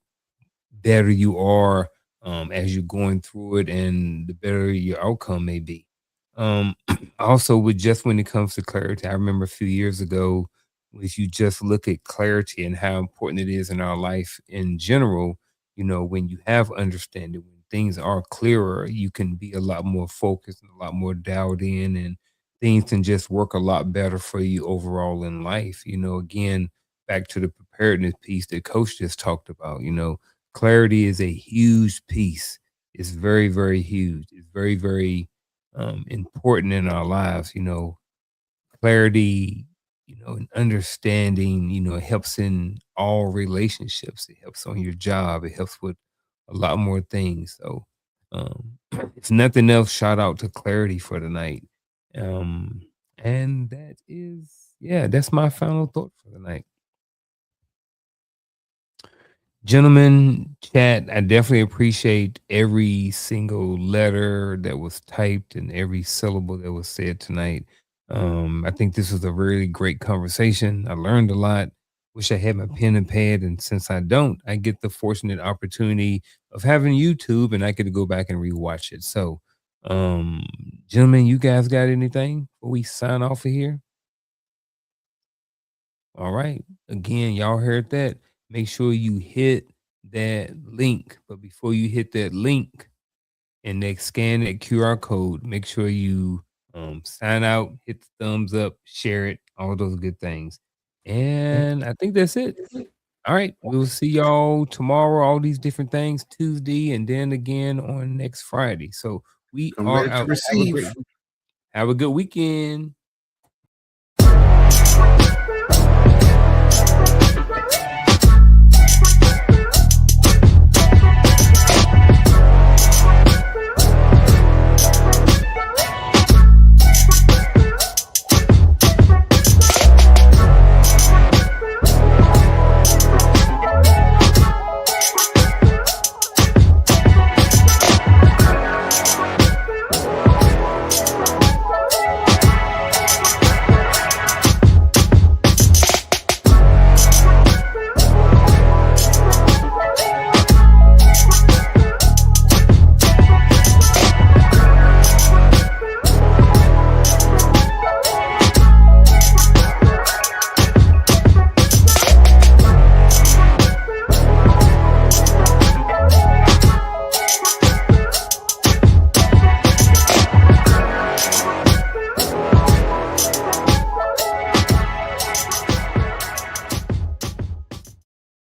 better you are as you're going through it, and the better your outcome may be. Also, with just when it comes to clarity, I remember a few years ago, if you just look at clarity and how important it is in our life in general, when you have understanding, when things are clearer, you can be a lot more focused and a lot more dialed in, and things can just work a lot better for you overall in life. Again, back to the preparedness piece that Coach just talked about, clarity is a huge piece. It's very, very huge. It's very, very important in our lives. Clarity, and understanding, it helps in all relationships. It helps on your job. It helps with a lot more things. So, if nothing else, shout out to clarity for tonight. And that's my final thought for the night. Gentlemen, chat, I definitely appreciate every single letter that was typed and every syllable that was said tonight. I think this was a really great conversation. I learned a lot. Wish I had my pen and pad, and since I don't, I get the fortunate opportunity of having YouTube, and I get to go back and rewatch it. So, gentlemen, you guys got anything before we sign off of here? All right. Again, y'all heard that. Make sure you hit that link. But before you hit that link, and they scan that QR code. Make sure you sign out, hit the thumbs up, share it, all those good things. And I think that's it. All right, we'll see y'all tomorrow. All these different things Tuesday, and then again on next Friday. So we I'm are ready to out. receive. Have a good weekend.